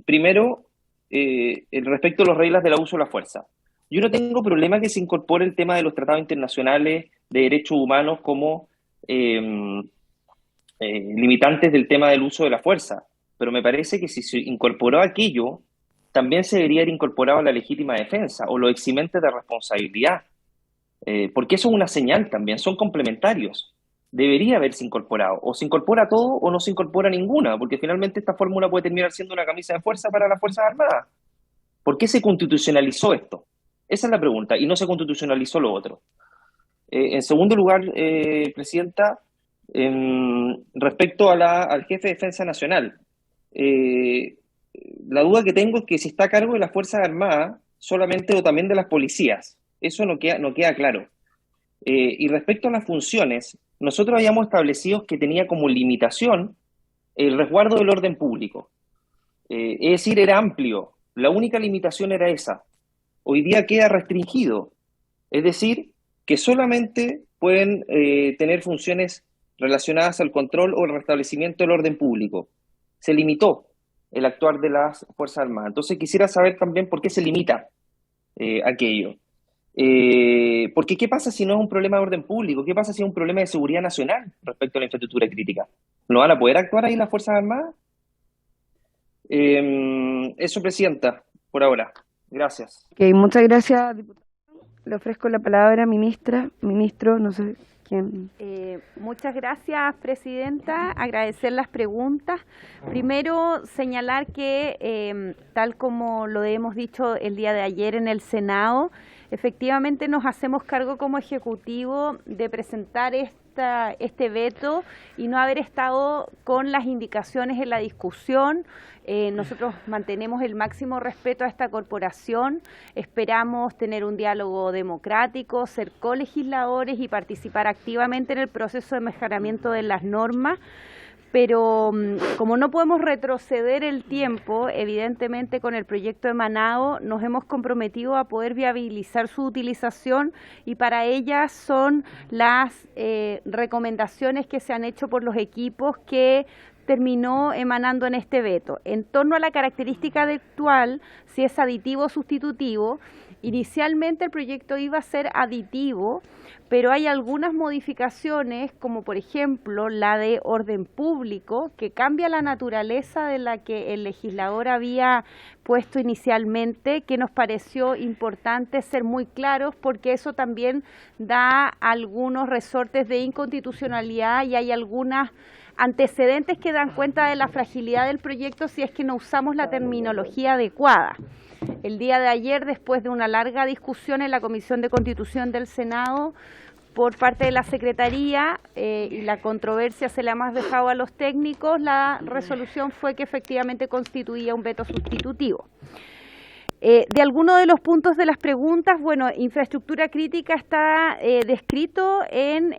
Speaker 7: Primero, respecto a las reglas del abuso de la fuerza. Yo no tengo problema que se incorpore el tema de los tratados internacionales de derechos humanos como limitantes del tema del uso de la fuerza, pero me parece que si se incorporó aquello, también se debería haber incorporado la legítima defensa o los eximentes de responsabilidad, porque eso es una señal también, son complementarios. Debería haberse incorporado, o se incorpora todo o no se incorpora ninguna, porque finalmente esta fórmula puede terminar siendo una camisa de fuerza para las Fuerzas Armadas. ¿Por qué se constitucionalizó esto? Esa es la pregunta, y no se constitucionalizó lo otro. En segundo lugar, Presidenta, respecto al jefe de Defensa Nacional, la duda que tengo es que si está a cargo de las Fuerzas Armadas solamente o también de las policías. Eso no queda claro. Y respecto a las funciones, nosotros habíamos establecido que tenía como limitación el resguardo del orden público. Es decir, era amplio. La única limitación era esa. Hoy día queda restringido. Es decir, que solamente pueden tener funciones relacionadas al control o el restablecimiento del orden público. Se limitó el actuar de las Fuerzas Armadas. Entonces quisiera saber también por qué se limita aquello. Porque ¿qué pasa si no es un problema de orden público? ¿Qué pasa si es un problema de seguridad nacional respecto a la infraestructura crítica? ¿No van a poder actuar ahí las Fuerzas Armadas? Eso, Presidenta, por ahora. Gracias.
Speaker 1: Okay, muchas gracias, diputado. Le ofrezco la palabra, ministro, no sé quién.
Speaker 3: Muchas gracias, Presidenta. Agradecer las preguntas. Primero, señalar que, tal como lo hemos dicho el día de ayer en el Senado, efectivamente nos hacemos cargo como Ejecutivo de presentar este veto y no haber estado con las indicaciones en la discusión. Nosotros mantenemos el máximo respeto a esta corporación, esperamos tener un diálogo democrático, ser colegisladores y participar activamente en el proceso de mejoramiento de las normas. Pero como no podemos retroceder el tiempo, evidentemente con el proyecto emanado nos hemos comprometido a poder viabilizar su utilización y para ellas son las recomendaciones que se han hecho por los equipos que terminó emanando en este veto. En torno a la característica actual, si es aditivo o sustitutivo, inicialmente el proyecto iba a ser aditivo, pero hay algunas modificaciones, como por ejemplo la de orden público, que cambia la naturaleza de la que el legislador había puesto inicialmente, que nos pareció importante ser muy claros, porque eso también da algunos resortes de inconstitucionalidad y hay algunas antecedentes que dan cuenta de la fragilidad del proyecto si es que no usamos la terminología adecuada. El día de ayer, después de una larga discusión en la Comisión de Constitución del Senado por parte de la Secretaría y la controversia se le ha más dejado a los técnicos, la resolución fue que efectivamente constituía un veto sustitutivo. De alguno de los puntos de las preguntas, bueno, infraestructura crítica está descrito en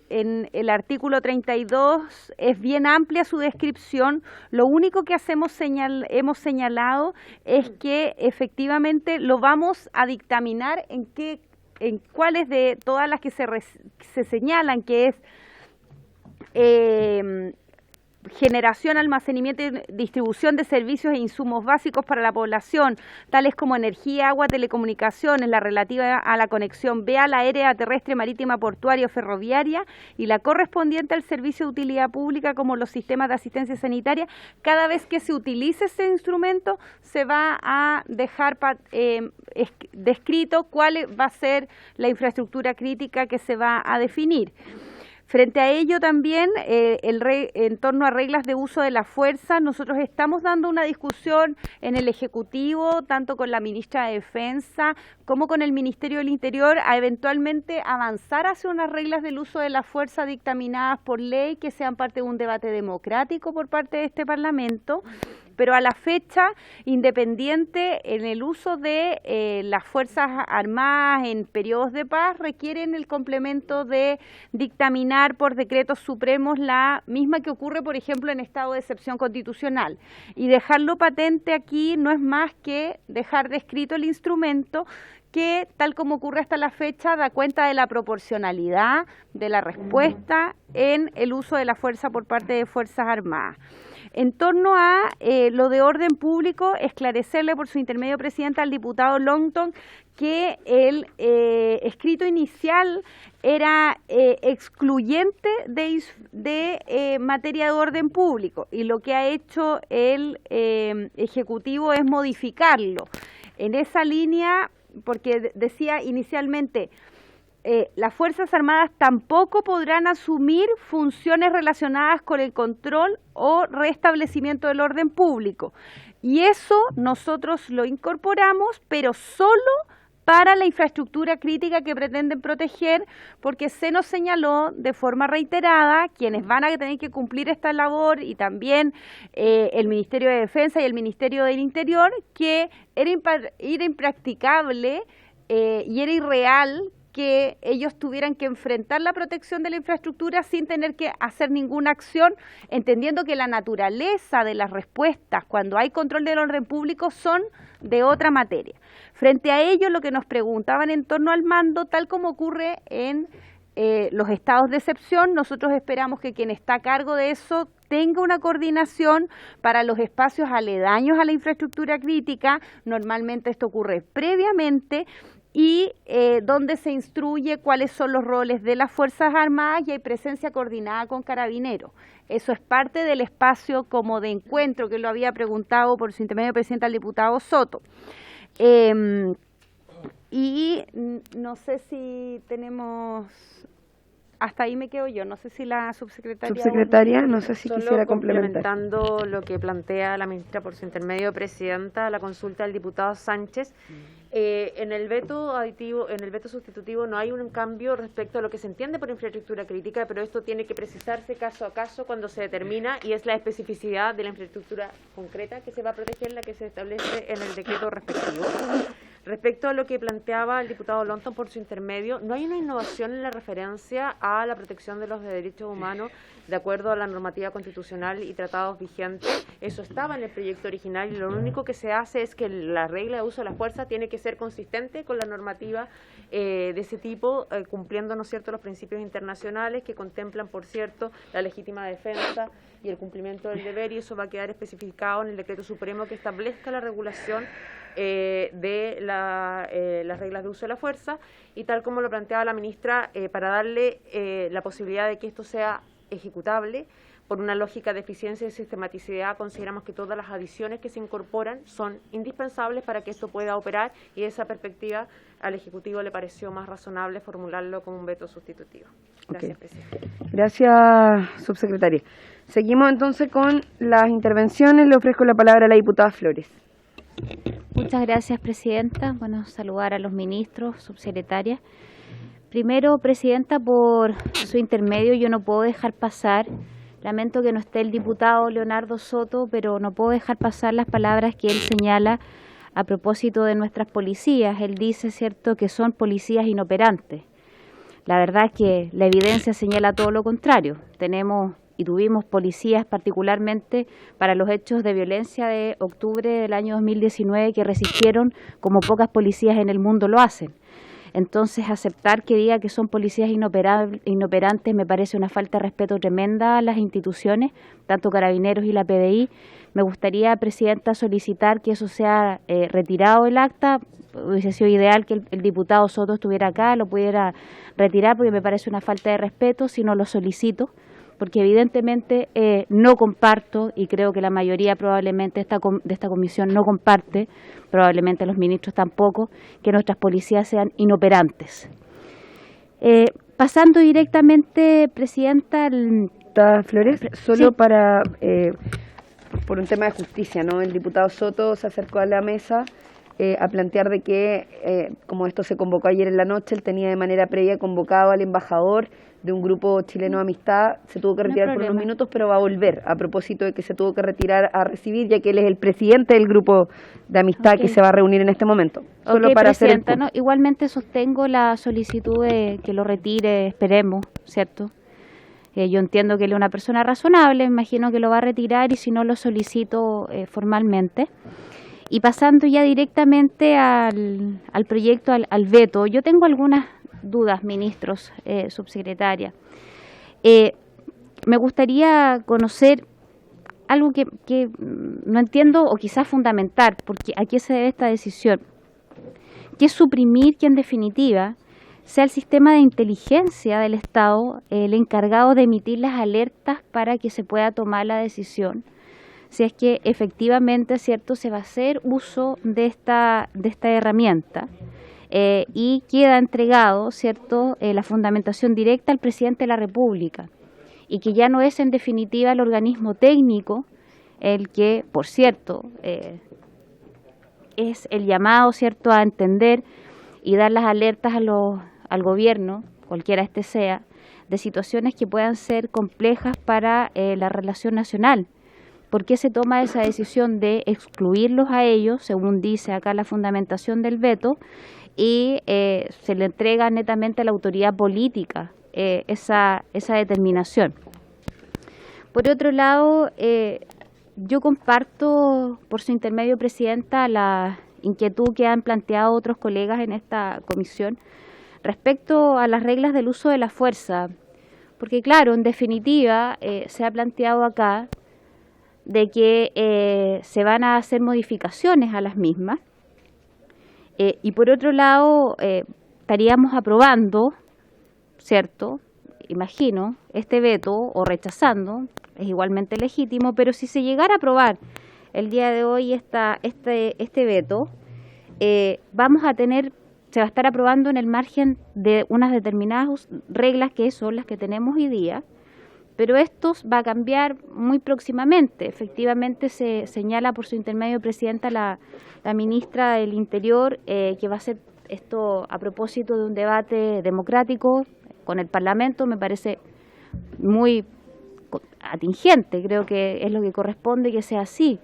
Speaker 3: el artículo 32, es bien amplia su descripción. Lo único que hemos señalado es que efectivamente lo vamos a dictaminar en cuáles de todas las que se señalan, que es generación, almacenamiento y distribución de servicios e insumos básicos para la población, tales como energía, agua, telecomunicaciones, la relativa a la conexión vial, aérea, terrestre, marítima, portuaria o ferroviaria, y la correspondiente al servicio de utilidad pública, como los sistemas de asistencia sanitaria. Cada vez que se utilice este instrumento, se va a dejar descrito cuál va a ser la infraestructura crítica que se va a definir. Frente a ello también, en torno a reglas de uso de la fuerza, nosotros estamos dando una discusión en el Ejecutivo, tanto con la ministra de Defensa como con el Ministerio del Interior, a eventualmente avanzar hacia unas reglas del uso de la fuerza dictaminadas por ley que sean parte de un debate democrático por parte de este Parlamento. Pero a la fecha, independiente en el uso de las Fuerzas Armadas en periodos de paz, requieren el complemento de dictaminar por decretos supremos la misma que ocurre, por ejemplo, en estado de excepción constitucional. Y dejarlo patente aquí no es más que dejar descrito el instrumento que, tal como ocurre hasta la fecha, da cuenta de la proporcionalidad de la respuesta en el uso de la fuerza por parte de Fuerzas Armadas. En torno a lo de orden público, esclarecerle por su intermedio, Presidenta, al diputado Longton que el escrito inicial era excluyente de materia de orden público, y lo que ha hecho el Ejecutivo es modificarlo. En esa línea, porque decía inicialmente, las Fuerzas Armadas tampoco podrán asumir funciones relacionadas con el control o restablecimiento del orden público. Y eso nosotros lo incorporamos, pero solo para la infraestructura crítica que pretenden proteger, porque se nos señaló de forma reiterada quienes van a tener que cumplir esta labor, y también el Ministerio de Defensa y el Ministerio del Interior, que era impracticable y era irreal que ellos tuvieran que enfrentar la protección de la infraestructura sin tener que hacer ninguna acción, entendiendo que la naturaleza de las respuestas cuando hay control del orden público son de otra materia. Frente a ello, lo que nos preguntaban en torno al mando, tal como ocurre en los estados de excepción, nosotros esperamos que quien está a cargo de eso tenga una coordinación para los espacios aledaños a la infraestructura crítica. Normalmente esto ocurre previamente, y donde se instruye cuáles son los roles de las Fuerzas Armadas, y hay presencia coordinada con Carabineros. Eso es parte del espacio como de encuentro, que lo había preguntado por su intermedio, Presidenta, al diputado Soto. Y no sé si tenemos... Hasta ahí me quedo yo, no sé si la
Speaker 1: subsecretaria, no sé si quisiera complementar.
Speaker 4: Complementando lo que plantea la ministra por su intermedio, Presidenta, la consulta del diputado Sánchez, en el veto aditivo, en el veto sustitutivo no hay un cambio respecto a lo que se entiende por infraestructura crítica, pero esto tiene que precisarse caso a caso cuando se determina, y es la especificidad de la infraestructura concreta que se va a proteger, la que se establece en el decreto respectivo. Respecto a lo que planteaba el diputado Longton por su intermedio, no hay una innovación en la referencia a la protección de los derechos humanos de acuerdo a la normativa constitucional y tratados vigentes. Eso estaba en el proyecto original, y lo único que se hace es que la regla de uso de la fuerza tiene que ser consistente con la normativa de ese tipo, cumpliendo, ¿no es cierto?, los principios internacionales que contemplan, por cierto, la legítima defensa y el cumplimiento del deber, y eso va a quedar especificado en el decreto supremo que establezca la regulación de las reglas de uso de la fuerza, y tal como lo planteaba la ministra, para darle la posibilidad de que esto sea ejecutable por una lógica de eficiencia y sistematicidad, consideramos que todas las adiciones que se incorporan son indispensables para que esto pueda operar, y de esa perspectiva al Ejecutivo le pareció más razonable formularlo como un veto sustitutivo. Gracias, Presidenta.
Speaker 1: Gracias, subsecretaria. Seguimos entonces con las intervenciones. Le ofrezco la palabra a la diputada Flores.
Speaker 8: Muchas gracias, Presidenta. Bueno, saludar a los ministros, subsecretarias. Primero, Presidenta, por su intermedio, yo no puedo dejar pasar, lamento que no esté el diputado Leonardo Soto, pero no puedo dejar pasar las palabras que él señala a propósito de nuestras policías. Él dice, cierto, que son policías inoperantes. La verdad es que la evidencia señala todo lo contrario. Tenemos y tuvimos policías, particularmente para los hechos de violencia de octubre del año 2019, que resistieron como pocas policías en el mundo lo hacen. Entonces, aceptar que diga que son policías inoperantes me parece una falta de respeto tremenda a las instituciones, tanto Carabineros y la PDI. Me gustaría, Presidenta, solicitar que eso sea retirado del acta. Hubiese sido ideal que el diputado Soto estuviera acá, lo pudiera retirar, porque me parece una falta de respeto, si no lo solicito, porque evidentemente no comparto, y creo que la mayoría probablemente de esta comisión no comparte, probablemente los ministros tampoco, que nuestras policías sean inoperantes. Pasando directamente, Presidenta,
Speaker 1: Flores, solo
Speaker 8: sí.
Speaker 1: para, por un tema de justicia, ¿no? El diputado Soto se acercó a la mesa a plantear de que, como esto se convocó ayer en la noche, él tenía de manera previa convocado al embajador de un grupo chileno de amistad, se tuvo que retirar por unos minutos, pero va a volver, a propósito de que se tuvo que retirar a recibir, ya que él es el presidente del grupo de amistad que se va a reunir en este momento. Solo para hacer el punto.
Speaker 8: ¿No? Igualmente sostengo la solicitud de que lo retire, esperemos, ¿cierto? Yo entiendo que él es una persona razonable, imagino que lo va a retirar y si no lo solicito formalmente. Y pasando ya directamente al proyecto, al veto, yo tengo algunas dudas, ministros, subsecretaria. Me gustaría conocer algo que no entiendo o quizás fundamental, porque a qué se debe esta decisión, que es suprimir que en definitiva sea el sistema de inteligencia del Estado el encargado de emitir las alertas para que se pueda tomar la decisión, si es que efectivamente, cierto, se va a hacer uso de esta herramienta. Y queda entregado, ¿cierto?, la fundamentación directa al presidente de la República y que ya no es en definitiva el organismo técnico el que, por cierto, es el llamado, ¿cierto?, a entender y dar las alertas al gobierno, cualquiera este sea, de situaciones que puedan ser complejas para la relación nacional. ¿Por qué se toma esa decisión de excluirlos a ellos, según dice acá la fundamentación del veto, y se le entrega netamente a la autoridad política esa determinación? Por otro lado, yo comparto, por su intermedio, Presidenta, la inquietud que han planteado otros colegas en esta comisión respecto a las reglas del uso de la fuerza, porque claro, en definitiva, se ha planteado acá de que se van a hacer modificaciones a las mismas. Y por otro lado, estaríamos aprobando, ¿cierto?, imagino, este veto o rechazando, es igualmente legítimo, pero si se llegara a aprobar el día de hoy este veto, se va a estar aprobando en el margen de unas determinadas reglas que son las que tenemos hoy día, pero esto va a cambiar muy próximamente. Efectivamente, se señala por su intermedio, Presidenta, la ministra del Interior, que va a hacer esto a propósito de un debate democrático con el Parlamento. Me parece muy atingente, creo que es lo que corresponde que sea así.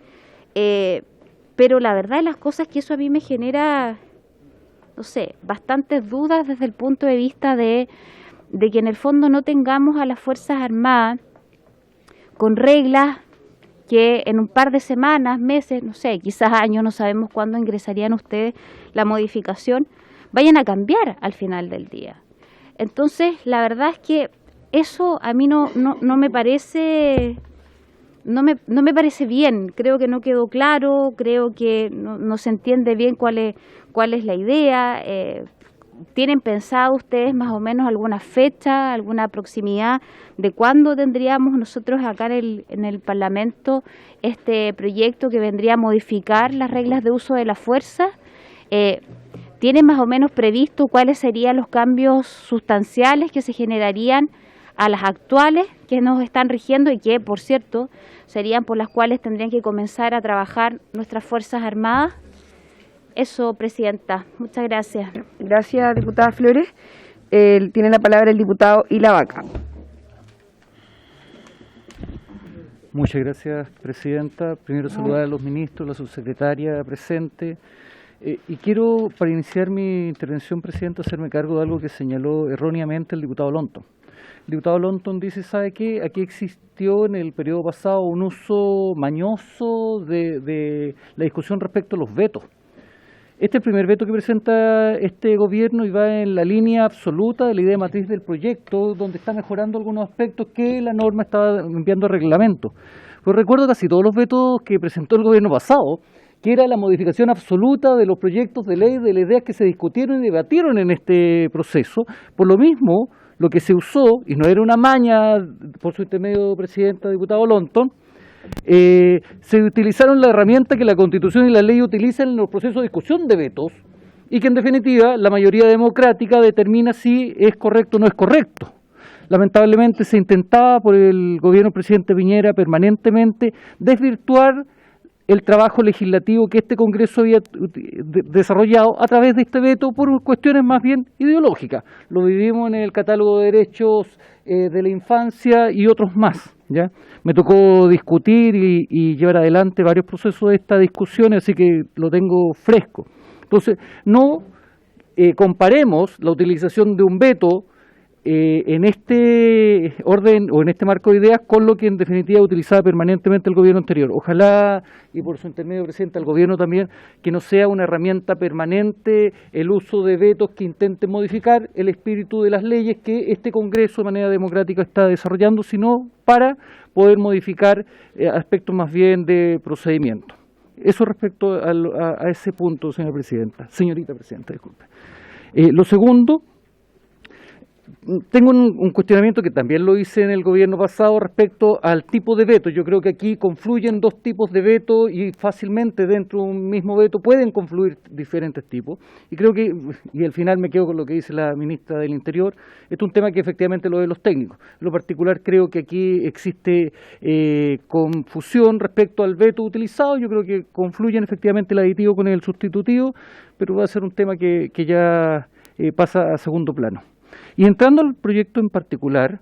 Speaker 8: Pero la verdad de las cosas es que eso a mí me genera, no sé, bastantes dudas desde el punto de vista de que en el fondo no tengamos a las Fuerzas Armadas con reglas que en un par de semanas, meses, no sé, quizás años, no sabemos cuándo ingresarían ustedes la modificación, vayan a cambiar al final del día. Entonces, la verdad es que eso a mí no me parece, no me parece bien. Creo que no quedó claro, creo que no se entiende bien cuál es la idea. ¿Tienen pensado ustedes más o menos alguna fecha, alguna proximidad de cuándo tendríamos nosotros acá en el Parlamento este proyecto que vendría a modificar las reglas de uso de la fuerza? ¿Tienen más o menos previsto cuáles serían los cambios sustanciales que se generarían a las actuales que nos están rigiendo y que, por cierto, serían por las cuales tendrían que comenzar a trabajar nuestras Fuerzas Armadas? Eso, Presidenta. Muchas gracias.
Speaker 1: Gracias, diputada Flores. Tiene la palabra el diputado Ilavaca.
Speaker 9: Muchas gracias, Presidenta. Primero saludar a los ministros, la subsecretaria presente. Y quiero, para iniciar mi intervención, Presidenta, hacerme cargo de algo que señaló erróneamente el diputado Lonton. El diputado Lonton dice, ¿sabe qué? Aquí existió en el periodo pasado un uso mañoso de la discusión respecto a los vetos. Este es el primer veto que presenta este gobierno y va en la línea absoluta de la idea matriz del proyecto, donde está mejorando algunos aspectos que la norma estaba enviando a reglamento. Pues recuerdo casi todos los vetos que presentó el gobierno pasado, que era la modificación absoluta de los proyectos de ley, de las ideas que se discutieron y debatieron en este proceso. Por lo mismo, lo que se usó, y no era una maña, por su intermedio, presidenta, diputado Lonton, se utilizaron la herramienta que la Constitución y la ley utilizan en los procesos de discusión de vetos y que en definitiva la mayoría democrática determina si es correcto o no es correcto. Lamentablemente se intentaba por el gobierno del presidente Piñera permanentemente desvirtuar el trabajo legislativo que este Congreso había desarrollado a través de este veto por cuestiones más bien ideológicas. Lo vivimos en el catálogo de derechos de la infancia y otros más, ¿ya? Me tocó discutir y llevar adelante varios procesos de esta discusión, así que lo tengo fresco. Entonces, no comparemos la utilización de un veto en este orden o en este marco de ideas con lo que en definitiva utilizaba permanentemente el gobierno anterior. Ojalá, y por su intermedio presidente, al gobierno también, que no sea una herramienta permanente el uso de vetos que intenten modificar el espíritu de las leyes que este Congreso de manera democrática está desarrollando, sino para poder modificar aspectos más bien de procedimiento. Eso respecto a ese punto, señorita presidenta, disculpe. Lo segundo, tengo un cuestionamiento que también lo hice en el gobierno pasado respecto al tipo de veto. Yo creo que aquí confluyen dos tipos de veto y fácilmente dentro de un mismo veto pueden confluir diferentes tipos. Y creo que, y al final me quedo con lo que dice la ministra del Interior, esto es un tema que efectivamente lo de los técnicos. En lo particular creo que aquí existe confusión respecto al veto utilizado. Yo creo que confluyen efectivamente el aditivo con el sustitutivo, pero va a ser un tema que ya pasa a segundo plano. Y entrando al proyecto en particular,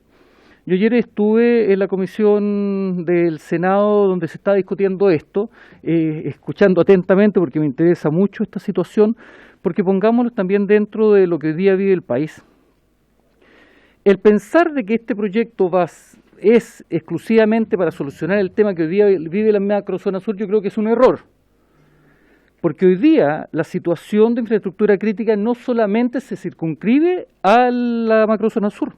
Speaker 9: yo ayer estuve en la comisión del Senado donde se está discutiendo esto, escuchando atentamente porque me interesa mucho esta situación, porque pongámoslo también dentro de lo que hoy día vive el país. El pensar de que este proyecto es exclusivamente para solucionar el tema que hoy día vive la macrozona sur, yo creo que es un error. Porque hoy día la situación de infraestructura crítica no solamente se circunscribe a la macrozona sur.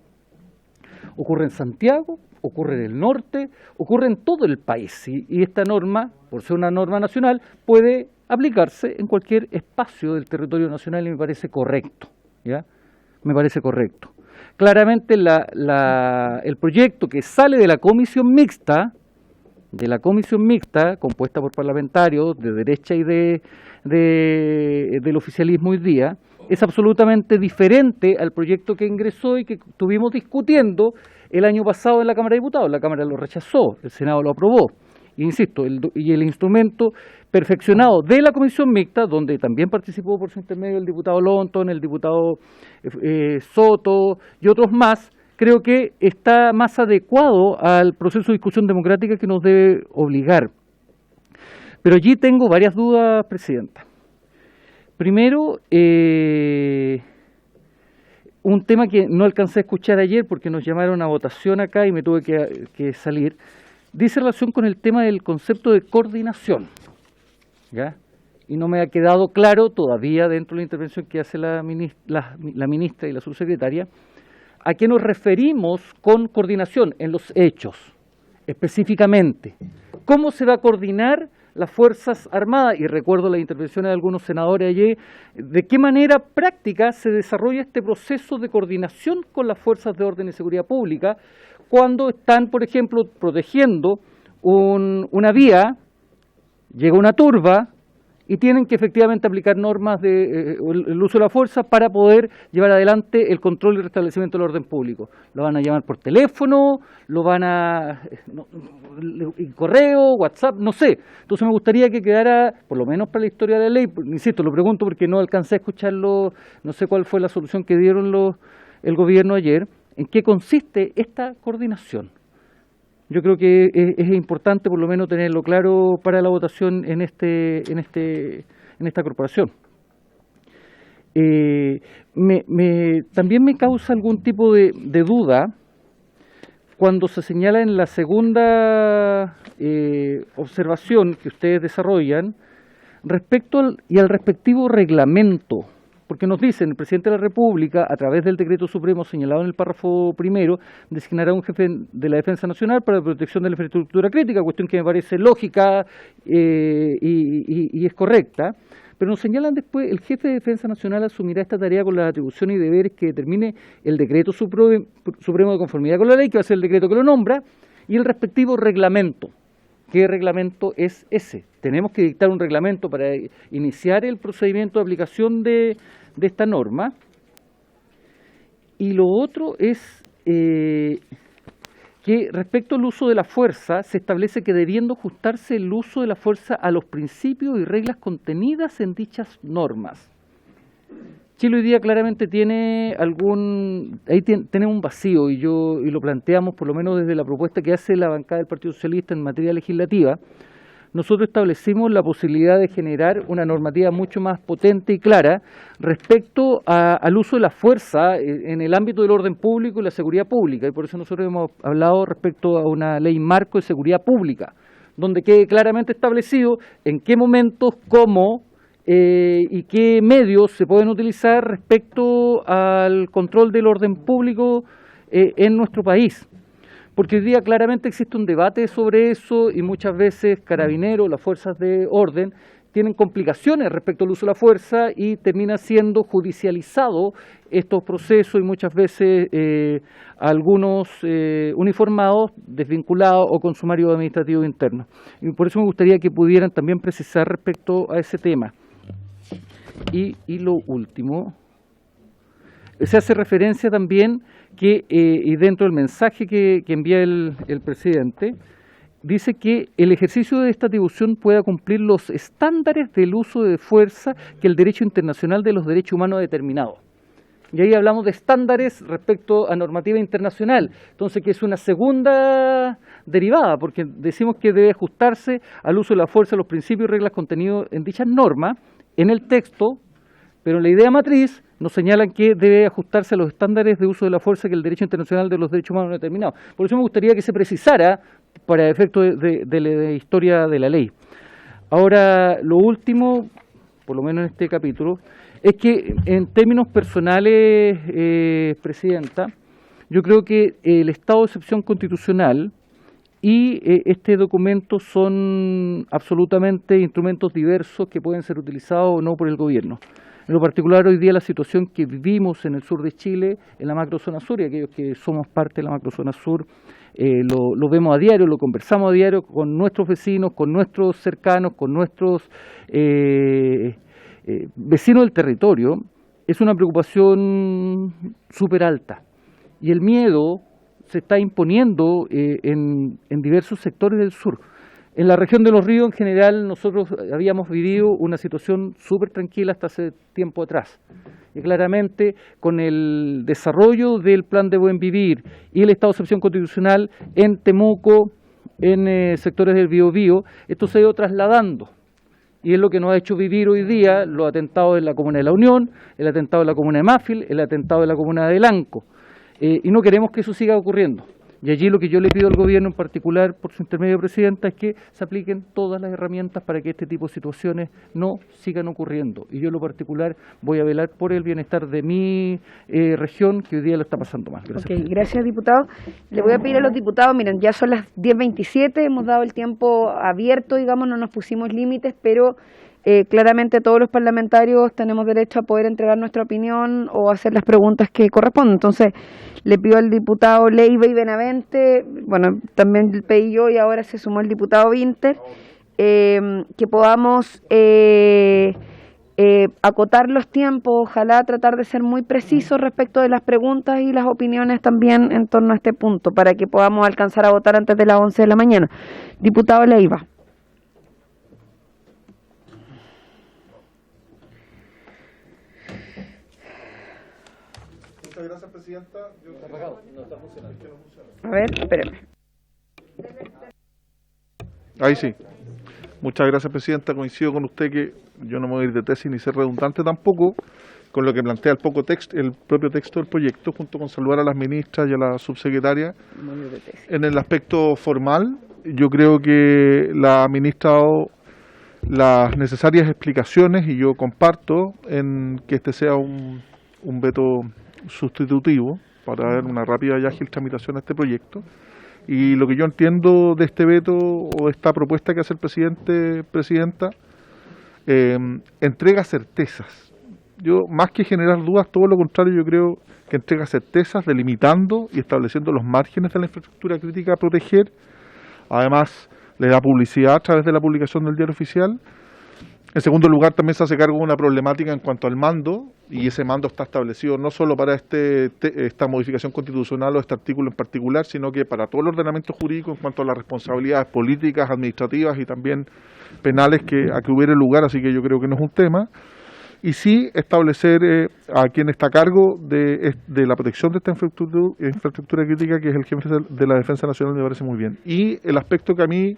Speaker 9: Ocurre en Santiago, ocurre en el norte, ocurre en todo el país. Y esta norma, por ser una norma nacional, puede aplicarse en cualquier espacio del territorio nacional y me parece correcto, ¿ya? Me parece correcto. Claramente el proyecto que sale de la comisión mixta, compuesta por parlamentarios de derecha y del oficialismo hoy día, es absolutamente diferente al proyecto que ingresó y que estuvimos discutiendo el año pasado en la Cámara de Diputados. La Cámara lo rechazó, el Senado lo aprobó. E insisto, el instrumento perfeccionado de la comisión mixta, donde también participó por su intermedio el diputado Lonton, el diputado Soto y otros más, creo que está más adecuado al proceso de discusión democrática que nos debe obligar. Pero allí tengo varias dudas, presidenta. Primero, un tema que no alcancé a escuchar ayer porque nos llamaron a votación acá y me tuve que salir, dice relación con el tema del concepto de coordinación, ¿ya? Y no me ha quedado claro todavía dentro de la intervención que hace la ministra y la subsecretaria, ¿a qué nos referimos con coordinación en los hechos? Específicamente, ¿cómo se va a coordinar las Fuerzas Armadas? Y recuerdo las intervenciones de algunos senadores ayer, ¿de qué manera práctica se desarrolla este proceso de coordinación con las Fuerzas de Orden y Seguridad Pública cuando están, por ejemplo, protegiendo una vía, llega una turba, y tienen que efectivamente aplicar normas el uso de la fuerza para poder llevar adelante el control y restablecimiento del orden público? ¿Lo van a llamar por teléfono? ¿Lo van a correo, WhatsApp? No sé. Entonces me gustaría que quedara, por lo menos para la historia de la ley, insisto, lo pregunto porque no alcancé a escucharlo, no sé cuál fue la solución que dieron el gobierno ayer, ¿en qué consiste esta coordinación? Yo creo que es importante por lo menos tenerlo claro para la votación en esta corporación. También me causa algún tipo de duda cuando se señala en la segunda observación que ustedes desarrollan respecto al respectivo reglamento, porque nos dicen, el presidente de la República, a través del decreto supremo señalado en el párrafo primero, designará un jefe de la Defensa Nacional para la protección de la infraestructura crítica, cuestión que me parece lógica y es correcta, pero nos señalan después, el jefe de Defensa Nacional asumirá esta tarea con las atribuciones y deberes que determine el decreto supremo de conformidad con la ley, que va a ser el decreto que lo nombra, y el respectivo reglamento. ¿Qué reglamento es ese? Tenemos que dictar un reglamento para iniciar el procedimiento de aplicación de esta norma. Y lo otro es que respecto al uso de la fuerza, se establece que debiendo ajustarse el uso de la fuerza a los principios y reglas contenidas en dichas normas. Chile hoy día claramente tiene tenemos un vacío y lo planteamos por lo menos desde la propuesta que hace la bancada del Partido Socialista en materia legislativa. Nosotros establecimos la posibilidad de generar una normativa mucho más potente y clara respecto al uso de la fuerza en el ámbito del orden público y la seguridad pública, y por eso nosotros hemos hablado respecto a una ley marco de seguridad pública, donde quede claramente establecido en qué momentos, cómo y qué medios se pueden utilizar respecto al control del orden público en nuestro país. Porque hoy día claramente existe un debate sobre eso y muchas veces Carabineros, las fuerzas de orden, tienen complicaciones respecto al uso de la fuerza y termina siendo judicializado estos procesos y muchas veces algunos uniformados, desvinculados o con sumario administrativo interno. Y por eso me gustaría que pudieran también precisar respecto a ese tema. Y lo último, se hace referencia también que, y dentro del mensaje que envía el presidente, dice que el ejercicio de esta atribución pueda cumplir los estándares del uso de fuerza que el derecho internacional de los derechos humanos ha determinado. Y ahí hablamos de estándares respecto a normativa internacional, entonces que es una segunda derivada, porque decimos que debe ajustarse al uso de la fuerza, los principios y reglas contenidos en dichas normas, en el texto, pero en la idea matriz nos señalan que debe ajustarse a los estándares de uso de la fuerza que el derecho internacional de los derechos humanos ha determinado. Por eso me gustaría que se precisara para efecto de la historia de la ley. Ahora, lo último, por lo menos en este capítulo, es que en términos personales, Presidenta, yo creo que el estado de excepción constitucional y este documento son absolutamente instrumentos diversos que pueden ser utilizados o no por el gobierno. En lo particular hoy día la situación que vivimos en el sur de Chile, en la macrozona sur, y aquellos que somos parte de la macrozona sur, lo vemos a diario, lo conversamos a diario con nuestros vecinos, con nuestros cercanos, con nuestros vecinos del territorio, es una preocupación súper alta. Y el miedo se está imponiendo en diversos sectores del sur. En la región de Los Ríos, en general, nosotros habíamos vivido una situación súper tranquila hasta hace tiempo atrás. Y claramente, con el desarrollo del Plan de Buen Vivir y el estado de excepción constitucional en Temuco, en sectores del Biobío, esto se ha ido trasladando. Y es lo que nos ha hecho vivir hoy día los atentados en la comuna de La Unión, el atentado en la comuna de Mafil, el atentado en la comuna de Lanco. Y no queremos que eso siga ocurriendo. Y allí lo que yo le pido al gobierno en particular, por su intermedio, Presidenta, es que se apliquen todas las herramientas para que este tipo de situaciones no sigan ocurriendo. Y yo en lo particular voy a velar por el bienestar de mi región, que hoy día lo está pasando mal. Gracias.
Speaker 1: Ok, gracias, diputado. Le voy a pedir a los diputados, miren, ya son las 10:27, hemos dado el tiempo abierto, digamos, no nos pusimos límites, pero claramente todos los parlamentarios tenemos derecho a poder entregar nuestra opinión o hacer las preguntas que corresponden. Entonces, le pido al diputado Leiva y Benavente, bueno, también le pedí yo y ahora se sumó el diputado Winter, que podamos acotar los tiempos, ojalá tratar de ser muy precisos respecto de las preguntas y las opiniones también en torno a este punto, para que podamos alcanzar a votar antes de las 11 de la mañana. Diputado Leiva.
Speaker 5: Muchas gracias, Presidenta.
Speaker 1: A ver, espérame.
Speaker 5: Ahí sí. Muchas gracias, Presidenta. Coincido con usted que yo no me voy a ir de tesis ni ser redundante tampoco con lo que plantea el propio texto del proyecto, junto con saludar a las ministras y a la subsecretaria. En el aspecto formal, yo creo que la ministra ha dado las necesarias explicaciones y yo comparto en que este sea un veto sustitutivo para dar una rápida y ágil tramitación a este proyecto. Y lo que yo entiendo de este veto o de esta propuesta que hace el presidenta, entrega certezas. Yo, más que generar dudas, todo lo contrario, yo creo que entrega certezas, delimitando y estableciendo los márgenes de la infraestructura crítica a proteger. Además, le da publicidad a través de la publicación del Diario Oficial. En segundo lugar, también se hace cargo de una problemática en cuanto al mando, y ese mando está establecido no solo para esta modificación constitucional o este artículo en particular, sino que para todo el ordenamiento jurídico en cuanto a las responsabilidades políticas, administrativas y también penales a que hubiera lugar, así que yo creo que no es un tema. Y sí establecer a quien está a cargo de la protección de esta infraestructura crítica, que es el jefe de la Defensa Nacional, me parece muy bien. Y el aspecto que a mí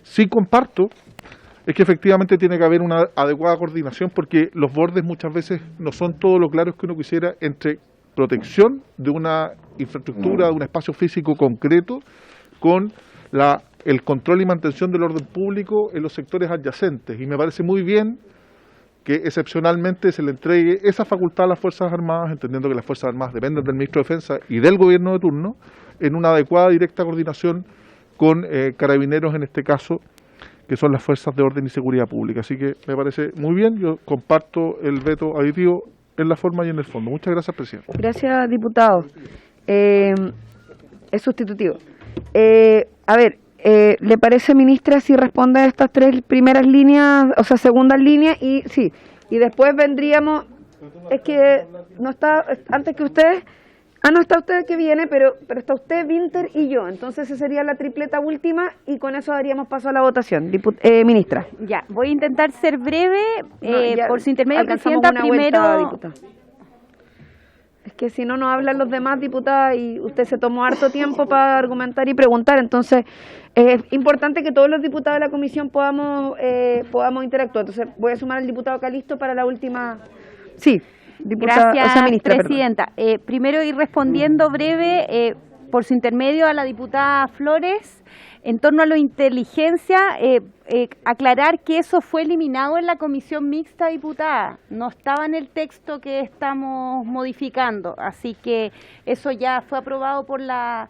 Speaker 5: sí comparto es que efectivamente tiene que haber una adecuada coordinación, porque los bordes muchas veces no son todo lo claros que uno quisiera entre protección de una infraestructura, de un espacio físico concreto, con el control y mantención del orden público en los sectores adyacentes. Y me parece muy bien que excepcionalmente se le entregue esa facultad a las Fuerzas Armadas, entendiendo que las Fuerzas Armadas dependen del Ministro de Defensa y del Gobierno de turno, en una adecuada y directa coordinación con Carabineros, en este caso, que son las Fuerzas de Orden y Seguridad Pública. Así que me parece muy bien, yo comparto el veto aditivo en la forma y en el fondo. Muchas gracias, presidente.
Speaker 1: Gracias, diputado. Es sustitutivo. A ver, ¿le parece, ministra, si responde a estas tres primeras líneas, o sea, segundas líneas? Y sí, y después vendríamos, es que no está, antes que usted, no está usted que viene, pero está usted, Winter y yo, entonces esa sería la tripleta última y con eso daríamos paso a la votación. Ministra.
Speaker 3: Ya, voy a intentar ser breve, por su intermedio,
Speaker 1: alcanzamos
Speaker 3: presidenta,
Speaker 1: una
Speaker 3: primero...
Speaker 1: vuelta, Es que si no, nos hablan los demás diputadas y usted se tomó harto tiempo para argumentar y preguntar. Entonces, es importante que todos los diputados de la comisión podamos interactuar. Entonces, voy a sumar al diputado Calisto para la última. Sí, diputada,
Speaker 3: Gracias,
Speaker 1: o sea, ministra,
Speaker 3: presidenta. Primero ir respondiendo breve, por su intermedio, a la diputada Flores. En torno a la inteligencia, aclarar que eso fue eliminado en la comisión mixta, diputada. No estaba en el texto que estamos modificando, así que eso ya fue aprobado por la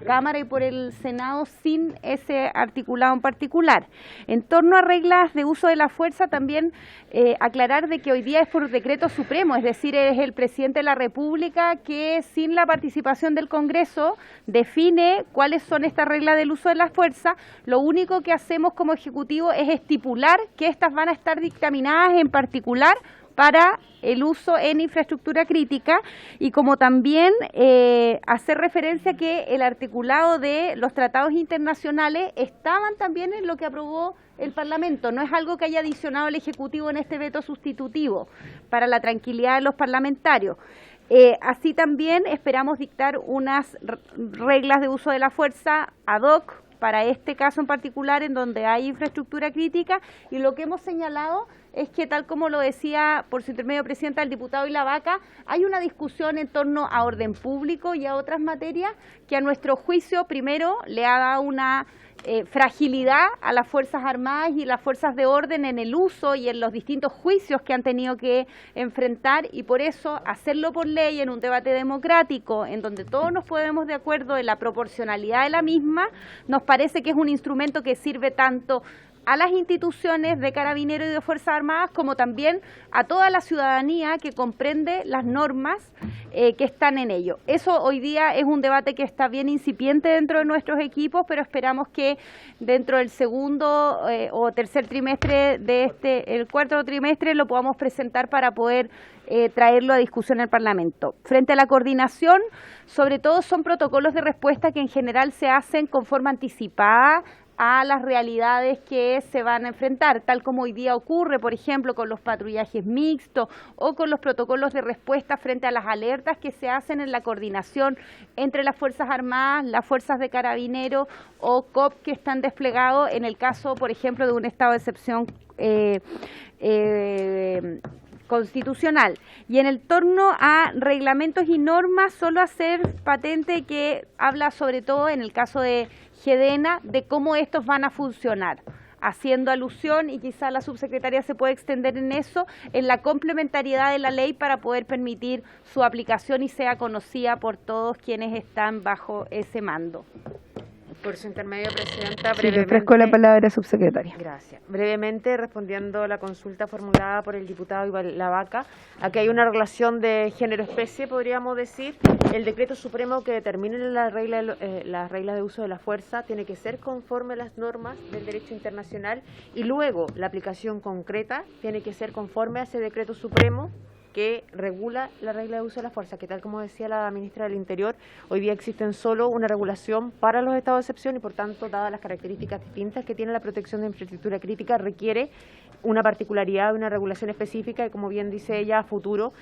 Speaker 3: Cámara y por el Senado sin ese articulado en particular. En torno a reglas de uso de la fuerza, también aclarar de que hoy día es por decreto supremo, es decir, es el presidente de la República que sin la participación del Congreso define cuáles son estas reglas del uso de la fuerza. Lo único que hacemos como Ejecutivo es estipular que estas van a estar dictaminadas en particular para el uso en infraestructura crítica, y como también hacer referencia que el articulado de los tratados internacionales estaban también en lo que aprobó el Parlamento. No es algo que haya adicionado el Ejecutivo en este veto sustitutivo, para la tranquilidad de los parlamentarios. Así también esperamos dictar unas reglas de uso de la fuerza ad hoc para este caso en particular, en donde hay infraestructura crítica, y lo que hemos señalado es que, tal como lo decía por su intermedio, presidenta, el diputado Ilavaca, hay una discusión en torno a orden público y a otras materias que, a nuestro juicio, primero le ha dado una fragilidad a las Fuerzas Armadas y las Fuerzas de Orden en el uso y en los distintos juicios que han tenido que enfrentar, y por eso hacerlo por ley en un debate democrático en donde todos nos ponemos de acuerdo en la proporcionalidad de la misma, nos parece que es un instrumento que sirve tanto a las instituciones de Carabineros y de Fuerzas Armadas, como también a toda la ciudadanía que comprende las normas que están en ello. Eso hoy día es un debate que está bien incipiente dentro de nuestros equipos, pero esperamos que dentro del segundo o tercer trimestre de el cuarto trimestre lo podamos presentar para poder traerlo a discusión en el Parlamento. Frente a la coordinación, sobre todo son protocolos de respuesta que en general se hacen con forma anticipada a las realidades que se van a enfrentar, tal como hoy día ocurre, por ejemplo, con los patrullajes mixtos o con los protocolos de respuesta frente a las alertas que se hacen en la coordinación entre las Fuerzas Armadas, las Fuerzas de Carabineros o COP que están desplegados en el caso, por ejemplo, de un estado de excepción constitucional. Y en el torno a reglamentos y normas, solo hacer patente que habla sobre todo en el caso de GEDENA de cómo estos van a funcionar. haciendo alusión, y quizá la subsecretaria se puede extender en eso, en la complementariedad de la ley para poder permitir su aplicación y sea conocida por todos quienes están bajo ese mando.
Speaker 4: Por su intermedio, Presidenta,
Speaker 1: Sí, le ofrezco la palabra, subsecretaria.
Speaker 4: Gracias. Brevemente, respondiendo a la consulta formulada por el diputado Iván Lavaca, aquí hay una relación de género-especie, podríamos decir. El decreto supremo que determine las reglas de uso de la fuerza tiene que ser conforme a las normas del derecho internacional, y luego la aplicación concreta tiene que ser conforme a ese decreto supremo que regula la regla de uso de la fuerza, que tal como decía la ministra del Interior, hoy día existen solo una regulación para los estados de excepción y por tanto, dadas las características distintas que tiene la protección de infraestructura crítica, requiere una particularidad, una regulación específica y, como bien dice ella, a futuro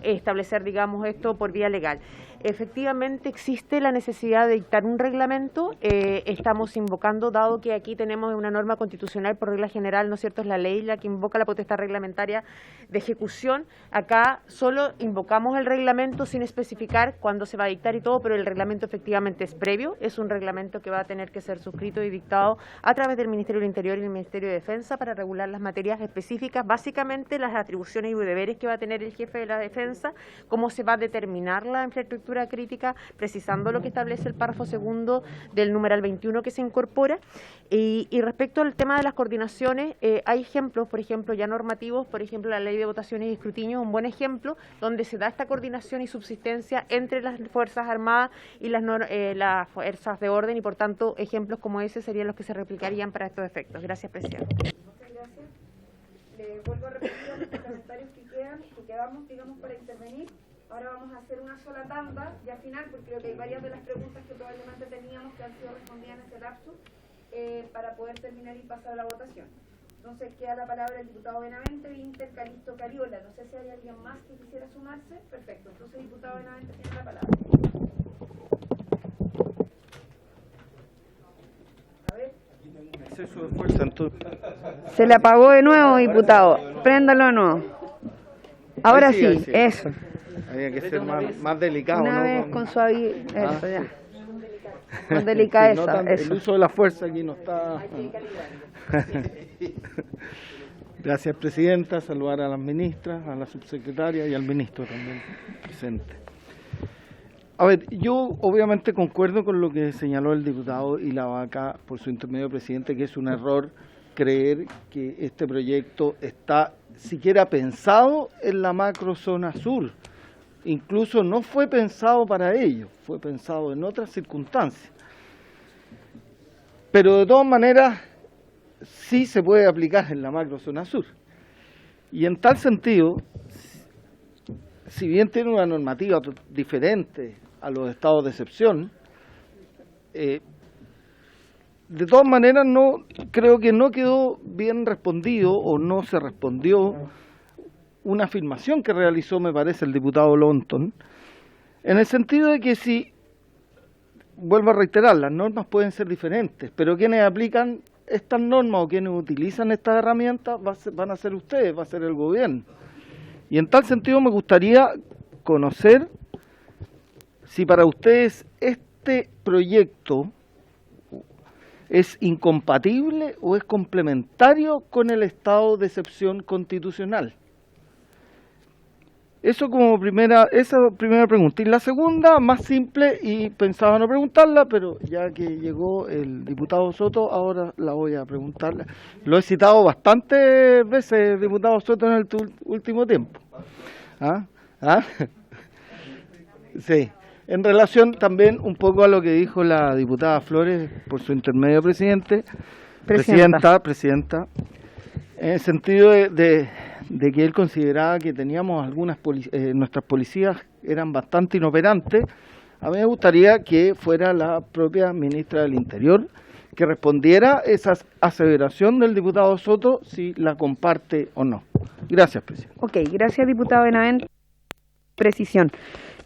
Speaker 4: establecer, digamos, esto por vía legal. Efectivamente existe la necesidad de dictar un reglamento, estamos invocando, dado que aquí tenemos una norma constitucional por regla general, ¿no es cierto?, es la ley la que invoca la potestad reglamentaria de ejecución. Acá solo invocamos el reglamento sin especificar cuándo se va a dictar y todo, pero el reglamento efectivamente es previo, es un reglamento que va a tener que ser suscrito y dictado a través del Ministerio del Interior y del Ministerio de Defensa para regular las materias específicas, básicamente las atribuciones y deberes que va a tener el jefe de la defensa, cómo se va a determinar la infraestructura crítica, precisando lo que establece el párrafo segundo del numeral 21 que se incorpora. Y respecto al tema de las coordinaciones, hay ejemplos, por ejemplo, ya normativos, por ejemplo, la ley de votaciones y escrutinio, un buen ejemplo, donde se da esta coordinación y subsistencia entre las Fuerzas Armadas y las fuerzas de orden, y por tanto, ejemplos como ese serían los que se replicarían para estos efectos. Gracias, Presidente.
Speaker 1: Muchas gracias. Le vuelvo a repetir a los parlamentarios que quedamos, digamos, para intervenir. Ahora vamos a hacer una sola tanda, ya final, porque creo que hay varias de las preguntas que probablemente teníamos que han sido respondidas en este lapso, para poder terminar y pasar a la votación. Entonces queda la palabra el diputado Benavente, Inter, Calisto, Cariola. No sé si hay alguien más que quisiera sumarse. Perfecto. Entonces, diputado Benavente, tiene la palabra. A ver.
Speaker 6: Exceso de fuerza, entonces.
Speaker 1: Se le apagó de nuevo, diputado. Préndalo de nuevo. Ahora sí, eso.
Speaker 6: Había que ser más delicado,
Speaker 1: Una
Speaker 6: ¿no?
Speaker 1: vez con suavidad. Eso, ya. Con delicadeza.
Speaker 6: Sí, no
Speaker 1: eso.
Speaker 6: el uso de la fuerza aquí no está. Gracias, Presidenta. Saludar a las ministras, a la subsecretaria y al ministro también presente. A ver, yo obviamente concuerdo con lo que señaló el diputado Lavaca por su intermedio, Presidente, que es un error creer que este proyecto está siquiera pensado en la macrozona sur. Incluso no fue pensado para ello, fue pensado en otras circunstancias. Pero de todas maneras, sí se puede aplicar en la macrozona sur. Y en tal sentido, si bien tiene una normativa diferente a los estados de excepción, de todas maneras creo que no quedó bien respondido o no se respondió una afirmación que realizó, me parece, el diputado Lonton, en el sentido de que si, vuelvo a reiterar, las normas pueden ser diferentes, pero quienes aplican estas normas o quienes utilizan estas herramientas van a ser ustedes, va a ser el gobierno. Y en tal sentido me gustaría conocer si para ustedes este proyecto es incompatible o es complementario con el estado de excepción constitucional. Esa primera pregunta. Y la segunda, más simple, y pensaba no preguntarla, pero ya que llegó el diputado Soto, ahora la voy a preguntar. Lo he citado bastantes veces, diputado Soto, en el último tiempo. Sí. En relación también un poco a lo que dijo la diputada Flores, por su intermedio, Presidenta, en el sentido de que él consideraba que teníamos nuestras policías eran bastante inoperantes. A mí me gustaría que fuera la propia ministra del Interior que respondiera esa aseveración del diputado Soto, si la comparte o no. Gracias, Presidente.
Speaker 1: Ok, gracias, diputado Benavente. Precisión.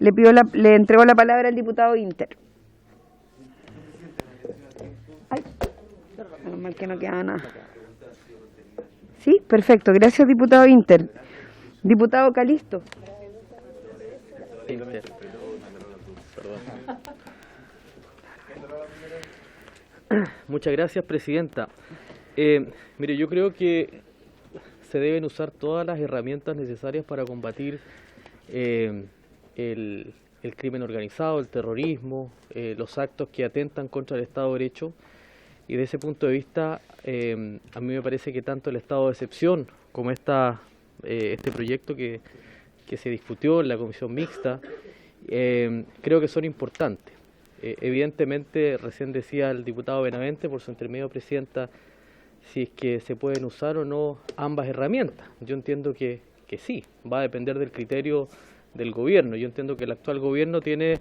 Speaker 1: Le entrego la palabra al diputado Inter. Ay, menos mal que no queda nada. Sí, perfecto. Gracias, diputado Inter. Diputado Calisto.
Speaker 10: Muchas gracias, Presidenta. Mire, yo creo que se deben usar todas las herramientas necesarias para combatir el crimen organizado, el terrorismo, los actos que atentan contra el Estado de Derecho. Y de ese punto de vista, a mí me parece que tanto el estado de excepción como este proyecto que se discutió en la comisión mixta, creo que son importantes. Evidentemente, recién decía el diputado Benavente, por su intermedio, presidenta, si es que se pueden usar o no ambas herramientas. Yo entiendo que sí, va a depender del criterio del gobierno. Yo entiendo que el actual gobierno tiene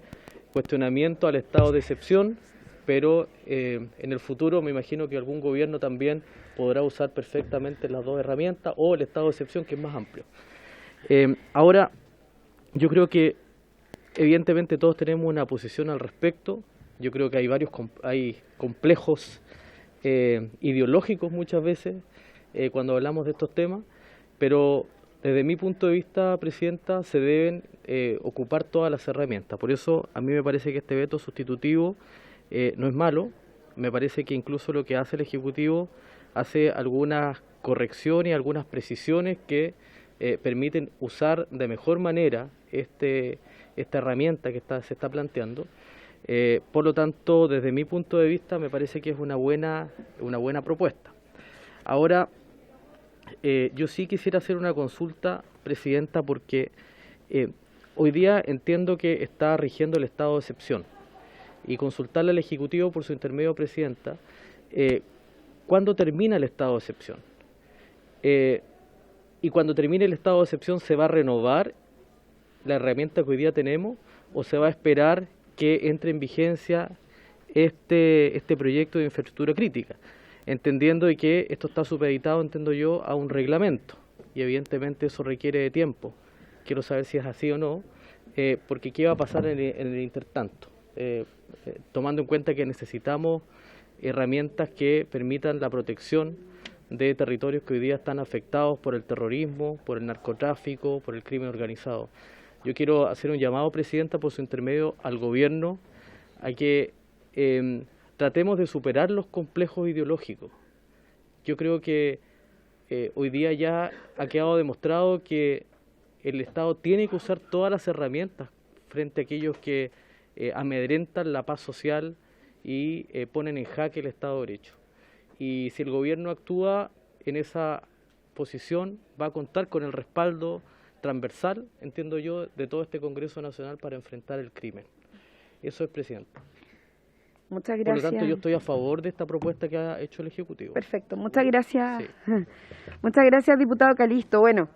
Speaker 10: cuestionamiento al estado de excepción, pero en el futuro me imagino que algún gobierno también podrá usar perfectamente las dos herramientas o el estado de excepción, que es más amplio. Ahora, yo creo que evidentemente todos tenemos una posición al respecto. Yo creo que hay complejos ideológicos muchas veces cuando hablamos de estos temas, pero desde mi punto de vista, presidenta, se deben ocupar todas las herramientas. Por eso a mí me parece que este veto sustitutivo no es malo. Me parece que incluso lo que hace el Ejecutivo hace algunas correcciones y algunas precisiones que permiten usar de mejor manera esta herramienta que se está planteando. Por lo tanto, desde mi punto de vista, me parece que es una buena propuesta. Ahora, yo sí quisiera hacer una consulta, presidenta, porque hoy día entiendo que está rigiendo el estado de excepción, y consultarle al Ejecutivo por su intermedio, presidenta, ¿cuándo termina el estado de excepción? Y cuando termine el estado de excepción, ¿se va a renovar la herramienta que hoy día tenemos o se va a esperar que entre en vigencia este proyecto de infraestructura crítica? Entendiendo de que esto está supeditado, entiendo yo, a un reglamento, y evidentemente eso requiere de tiempo. Quiero saber si es así o no, porque ¿qué va a pasar en el intertanto? Tomando en cuenta que necesitamos herramientas que permitan la protección de territorios que hoy día están afectados por el terrorismo, por el narcotráfico, por el crimen organizado. Yo quiero hacer un llamado, presidenta, por su intermedio al gobierno, a que tratemos de superar los complejos ideológicos. Yo creo que hoy día ya ha quedado demostrado que el Estado tiene que usar todas las herramientas frente a aquellos que amedrentan la paz social y ponen en jaque el Estado de Derecho. Y si el gobierno actúa en esa posición, va a contar con el respaldo transversal, entiendo yo, de todo este Congreso Nacional para enfrentar el crimen. Eso es, presidenta.
Speaker 1: Muchas gracias.
Speaker 10: Por lo tanto, yo estoy a favor de esta propuesta que ha hecho el Ejecutivo.
Speaker 1: Perfecto, muchas gracias.
Speaker 10: Sí.
Speaker 1: Muchas gracias, diputado Calisto. Bueno,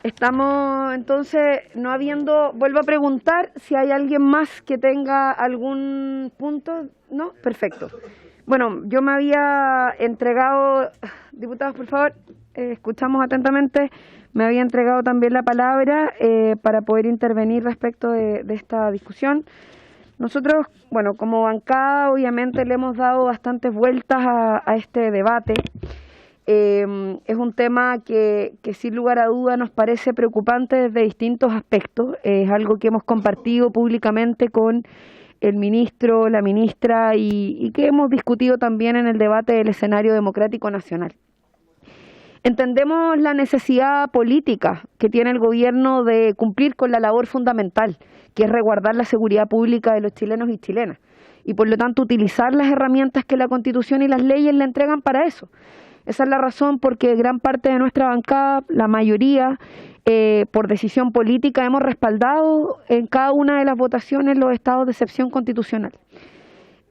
Speaker 1: estamos entonces vuelvo a preguntar si hay alguien más que tenga algún punto. ¿No? Perfecto. Bueno, yo me había entregado, diputados, por favor, escuchamos atentamente, me había entregado también la palabra para poder intervenir respecto de esta discusión. Nosotros, bueno, como bancada, obviamente le hemos dado bastantes vueltas a este debate. Es un tema que sin lugar a duda nos parece preocupante desde distintos aspectos. Es algo que hemos compartido públicamente con el ministro, la ministra y que hemos discutido también en el debate del escenario democrático nacional. Entendemos la necesidad política que tiene el gobierno de cumplir con la labor fundamental, que es resguardar la seguridad pública de los chilenos y chilenas, y por lo tanto utilizar las herramientas que la Constitución y las leyes le entregan para eso. Esa es la razón por que gran parte de nuestra bancada, la mayoría, por decisión política, hemos respaldado en cada una de las votaciones los estados de excepción constitucional.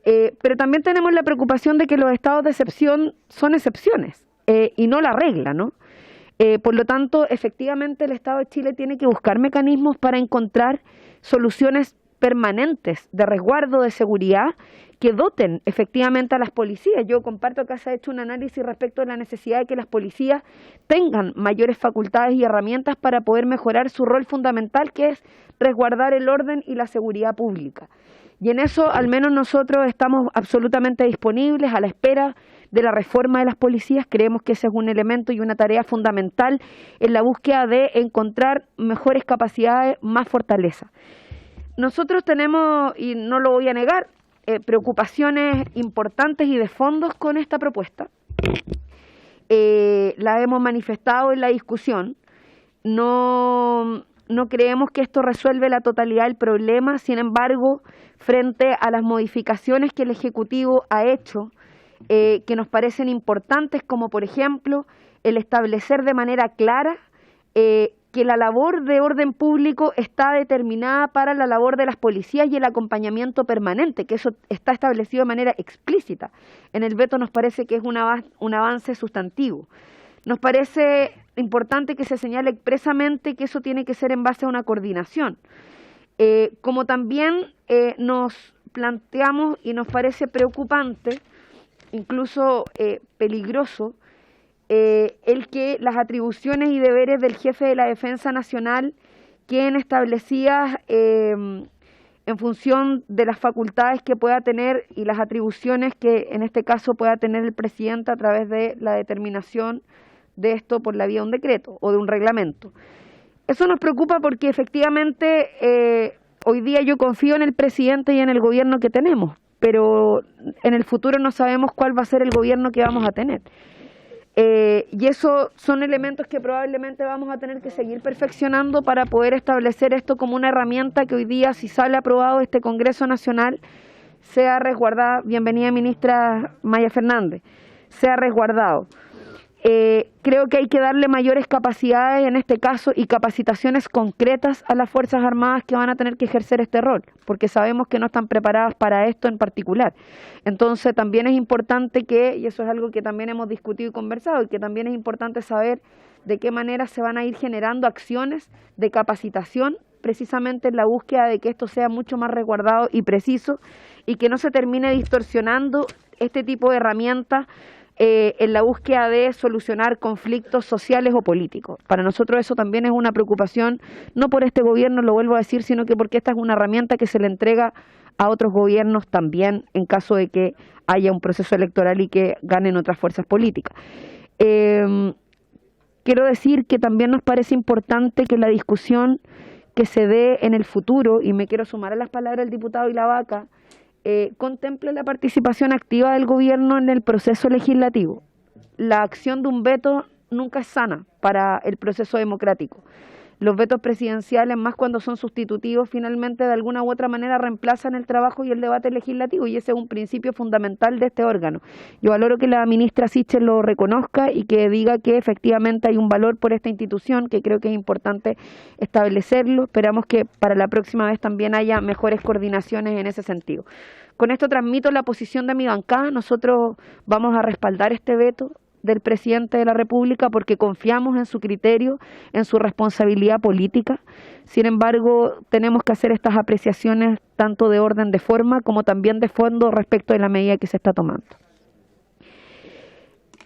Speaker 1: Pero también tenemos la preocupación de que los estados de excepción son excepciones y no la regla, ¿no? Por lo tanto, efectivamente, el Estado de Chile tiene que buscar mecanismos para encontrar soluciones permanentes de resguardo de seguridad que doten efectivamente a las policías. Yo comparto que se ha hecho un análisis respecto a la necesidad de que las policías tengan mayores facultades y herramientas para poder mejorar su rol fundamental, que es resguardar el orden y la seguridad pública. Y en eso, al menos nosotros estamos absolutamente disponibles a la espera de la reforma de las policías. Creemos que ese es un elemento y una tarea fundamental en la búsqueda de encontrar mejores capacidades, más fortaleza. Nosotros tenemos, y no lo voy a negar, preocupaciones importantes y de fondos con esta propuesta. la hemos manifestado en la discusión. No creemos que esto resuelve la totalidad del problema. Sin embargo, frente a las modificaciones que el Ejecutivo ha hecho, que nos parecen importantes, como por ejemplo el establecer de manera clara que la labor de orden público está determinada para la labor de las policías y el acompañamiento permanente, que eso está establecido de manera explícita. En el veto nos parece que es un avance sustantivo. Nos parece importante que se señale expresamente que eso tiene que ser en base a una coordinación. Como también nos planteamos y nos parece preocupante, incluso peligroso, el que las atribuciones y deberes del jefe de la Defensa Nacional queden establecidas en función de las facultades que pueda tener y las atribuciones que en este caso pueda tener el presidente a través de la determinación de esto por la vía de un decreto o de un reglamento. Eso nos preocupa porque efectivamente hoy día yo confío en el presidente y en el gobierno que tenemos, pero en el futuro no sabemos cuál va a ser el gobierno que vamos a tener. Y esos son elementos que probablemente vamos a tener que seguir perfeccionando para poder establecer esto como una herramienta que hoy día, si sale aprobado este Congreso Nacional, sea resguardada. Bienvenida, ministra Maya Fernández, sea resguardado. Creo que hay que darle mayores capacidades en este caso y capacitaciones concretas a las Fuerzas Armadas que van a tener que ejercer este rol, porque sabemos que no están preparadas para esto en particular. Entonces también es importante que, y eso es algo que también hemos discutido y conversado, y que también es importante saber de qué manera se van a ir generando acciones de capacitación precisamente en la búsqueda de que esto sea mucho más resguardado y preciso y que no se termine distorsionando este tipo de herramientas en la búsqueda de solucionar conflictos sociales o políticos. Para nosotros eso también es una preocupación, no por este gobierno, lo vuelvo a decir, sino que porque esta es una herramienta que se le entrega a otros gobiernos también en caso de que haya un proceso electoral y que ganen otras fuerzas políticas. Quiero decir que también nos parece importante que la discusión que se dé en el futuro, y me quiero sumar a las palabras del diputado Ilavaca, contemple la participación activa del gobierno en el proceso legislativo. La acción de un veto nunca es sana para el proceso democrático. Los vetos presidenciales, más cuando son sustitutivos, finalmente de alguna u otra manera reemplazan el trabajo y el debate legislativo, y ese es un principio fundamental de este órgano. Yo valoro que la ministra Sichel lo reconozca y que diga que efectivamente hay un valor por esta institución, que creo que es importante establecerlo. Esperamos que para la próxima vez también haya mejores coordinaciones en ese sentido. Con esto transmito la posición de mi bancada. Nosotros vamos a respaldar este veto del presidente de la República porque confiamos en su criterio, en su responsabilidad política. Sin embargo, tenemos que hacer estas apreciaciones tanto de orden de forma como también de fondo respecto de la medida que se está tomando.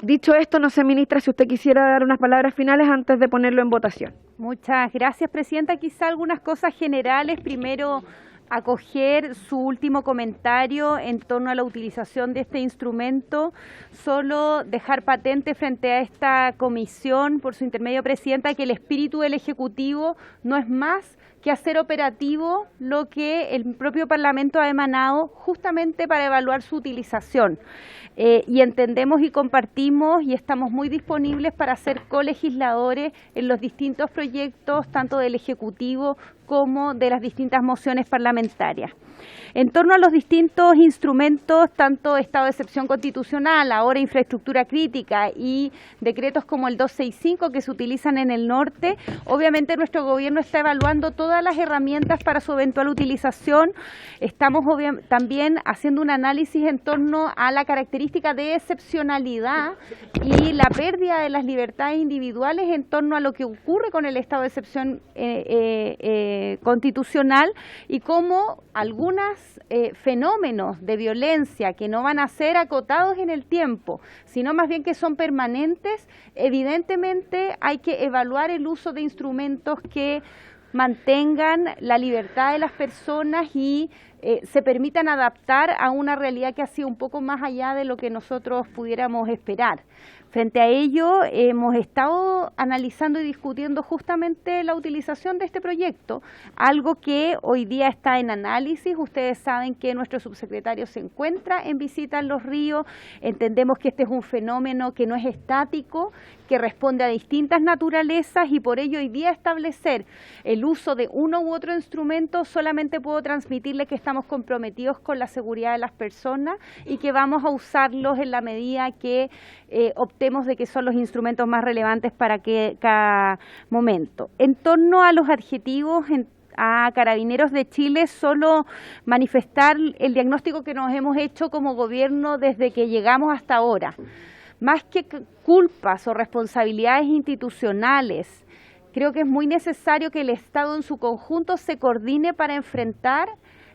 Speaker 1: Dicho esto, no sé, ministra, si usted quisiera dar unas palabras finales antes de ponerlo en votación.
Speaker 3: Muchas gracias, presidenta. Quizá algunas cosas generales. Primero, acoger su último comentario en torno a la utilización de este instrumento, solo dejar patente frente a esta comisión, por su intermedio, presidenta, que el espíritu del Ejecutivo no es más que hacer operativo lo que el propio Parlamento ha emanado justamente para evaluar su utilización. Y entendemos y compartimos y estamos muy disponibles para ser colegisladores en los distintos proyectos, tanto del Ejecutivo como de las distintas mociones parlamentarias. En torno a los distintos instrumentos, tanto estado de excepción constitucional, ahora infraestructura crítica y decretos como el 265 que se utilizan en el norte, obviamente nuestro gobierno está evaluando todas las herramientas para su eventual utilización. Estamos también haciendo un análisis en torno a la característica de excepcionalidad y la pérdida de las libertades individuales en torno a lo que ocurre con el estado de excepción constitucional y cómo algunos fenómenos de violencia que no van a ser acotados en el tiempo, sino más bien que son permanentes, evidentemente hay que evaluar el uso de instrumentos que mantengan la libertad de las personas y se permitan adaptar a una realidad que ha sido un poco más allá de lo que nosotros pudiéramos esperar. Frente a ello, hemos estado analizando y discutiendo justamente la utilización de este proyecto, algo que hoy día está en análisis. Ustedes saben que nuestro subsecretario se encuentra en visita en Los Ríos. Entendemos que este es un fenómeno que no es estático, que responde a distintas naturalezas, y por ello hoy día establecer el uso de uno u otro instrumento, solamente puedo transmitirle que estamos comprometidos con la seguridad de las personas y que vamos a usarlos en la medida que optemos de que son los instrumentos más relevantes para cada momento. En torno a los adjetivos, a Carabineros de Chile, solo manifestar el diagnóstico que nos hemos hecho como gobierno desde que llegamos hasta ahora. Más que culpas o responsabilidades institucionales, creo que es muy necesario que el Estado en su conjunto se coordine para enfrentar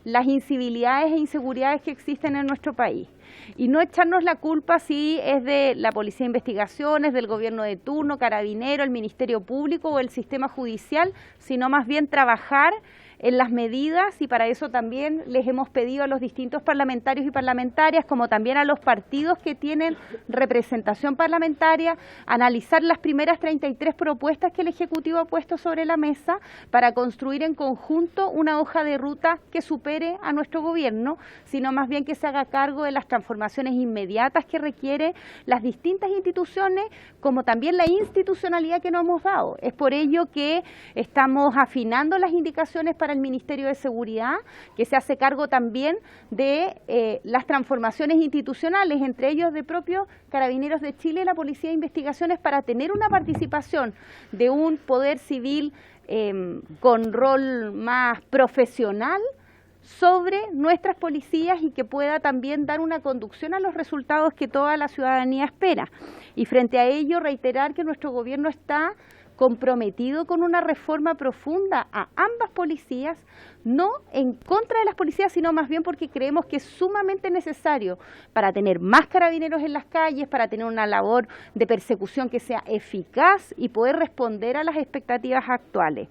Speaker 3: las incivilidades e inseguridades que existen en nuestro país. Y no echarnos la culpa si es de la Policía de Investigaciones, del gobierno de turno, Carabinero, el Ministerio Público o el sistema judicial, sino más bien trabajar en las medidas, y para eso también les hemos pedido a los distintos parlamentarios y parlamentarias, como también a los partidos que tienen representación parlamentaria, analizar las primeras 33 propuestas que el Ejecutivo ha puesto sobre la mesa para construir en conjunto una hoja de ruta que supere a nuestro gobierno, sino más bien que se haga cargo de las transformaciones inmediatas que requieren las distintas instituciones, como también la institucionalidad que nos hemos dado. Es por ello que estamos afinando las indicaciones para el Ministerio de Seguridad, que se hace cargo también de las transformaciones institucionales, entre ellos de propio Carabineros de Chile y la Policía de Investigaciones, para tener una participación de un poder civil con rol más profesional sobre nuestras policías, y que pueda también dar una conducción a los resultados que toda la ciudadanía espera. Y frente a ello, reiterar que nuestro gobierno está comprometido con una reforma profunda a ambas policías, no en contra de las policías, sino más bien porque creemos que es sumamente necesario para tener más carabineros en las calles, para tener una labor de persecución que sea eficaz y poder responder a las expectativas actuales.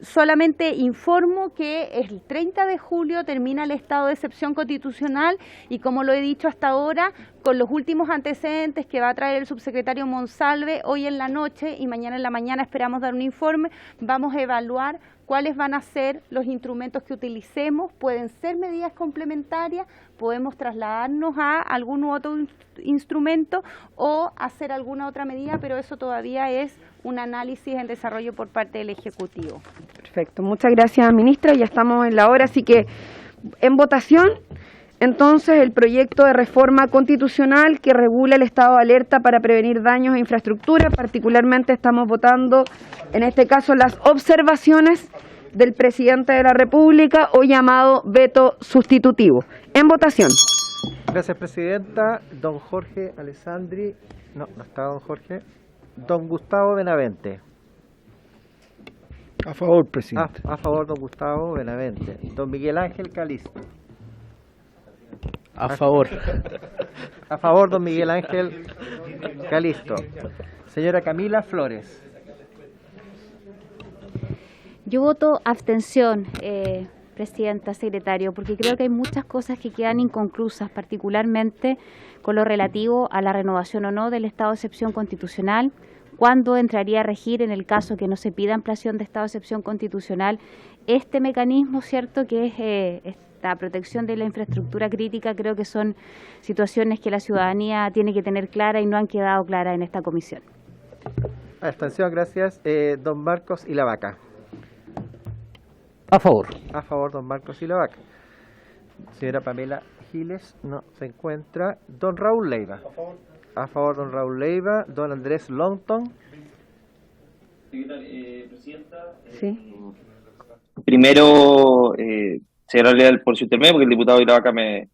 Speaker 3: Solamente informo que el 30 de julio termina el estado de excepción constitucional, y como lo he dicho hasta ahora, con los últimos antecedentes que va a traer el subsecretario Monsalve hoy en la noche y mañana en la mañana esperamos dar un informe, vamos a evaluar cuáles van a ser los instrumentos que utilicemos. Pueden ser medidas complementarias, podemos trasladarnos a algún otro instrumento o hacer alguna otra medida, pero eso todavía es un análisis en desarrollo por parte del Ejecutivo.
Speaker 1: Perfecto, muchas gracias, ministra. Ya estamos en la hora, así que en votación, entonces, el proyecto de reforma constitucional que regula el estado de alerta para prevenir daños a infraestructura. Particularmente estamos votando, en este caso, las observaciones del presidente de la República, o llamado veto sustitutivo. En votación.
Speaker 2: Gracias, presidenta. Don Jorge Alessandri. No está don Jorge. Don Gustavo Benavente.
Speaker 6: A favor, presidente.
Speaker 2: A favor, don Gustavo Benavente. Don Miguel Ángel Calisto.
Speaker 10: A favor.
Speaker 2: A favor, don Miguel Ángel Calisto. Señora Camila Flores.
Speaker 8: Yo voto abstención, presidenta, secretario, porque creo que hay muchas cosas que quedan inconclusas, particularmente con lo relativo a la renovación o no del estado de excepción constitucional, cuándo entraría a regir en el caso que no se pida ampliación de estado de excepción constitucional este mecanismo, ¿cierto?, que es la protección de la infraestructura crítica. Creo que son situaciones que la ciudadanía tiene que tener clara y no han quedado claras en esta comisión.
Speaker 2: Abstención, gracias. Don Marcos y la Vaca.
Speaker 9: A favor.
Speaker 2: A favor, don Marcos y la Vaca. Señora Pamela Giles, no se encuentra. Don Raúl Leiva. A favor. A favor, don Raúl Leiva. Don Andrés Longton.
Speaker 7: Presidenta.
Speaker 1: Sí.
Speaker 7: Primero, señora Leal, por su intermedio, porque el diputado Iravaca me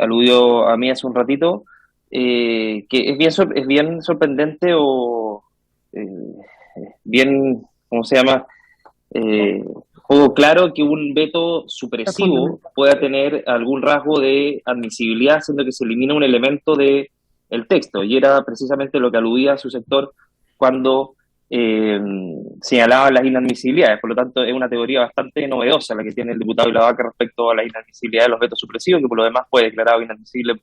Speaker 7: aludió a mí hace un ratito, que es bien sorprendente o bien, ¿cómo se llama? Juego claro que un veto supresivo pueda tener algún rasgo de admisibilidad, siendo que se elimina un elemento del texto, y era precisamente lo que aludía a su sector cuando señalaban las inadmisibilidades. Por lo tanto, es una teoría bastante novedosa la que tiene el diputado Ilavaca respecto a la inadmisibilidad de los vetos supresivos, que por lo demás fue declarado inadmisible,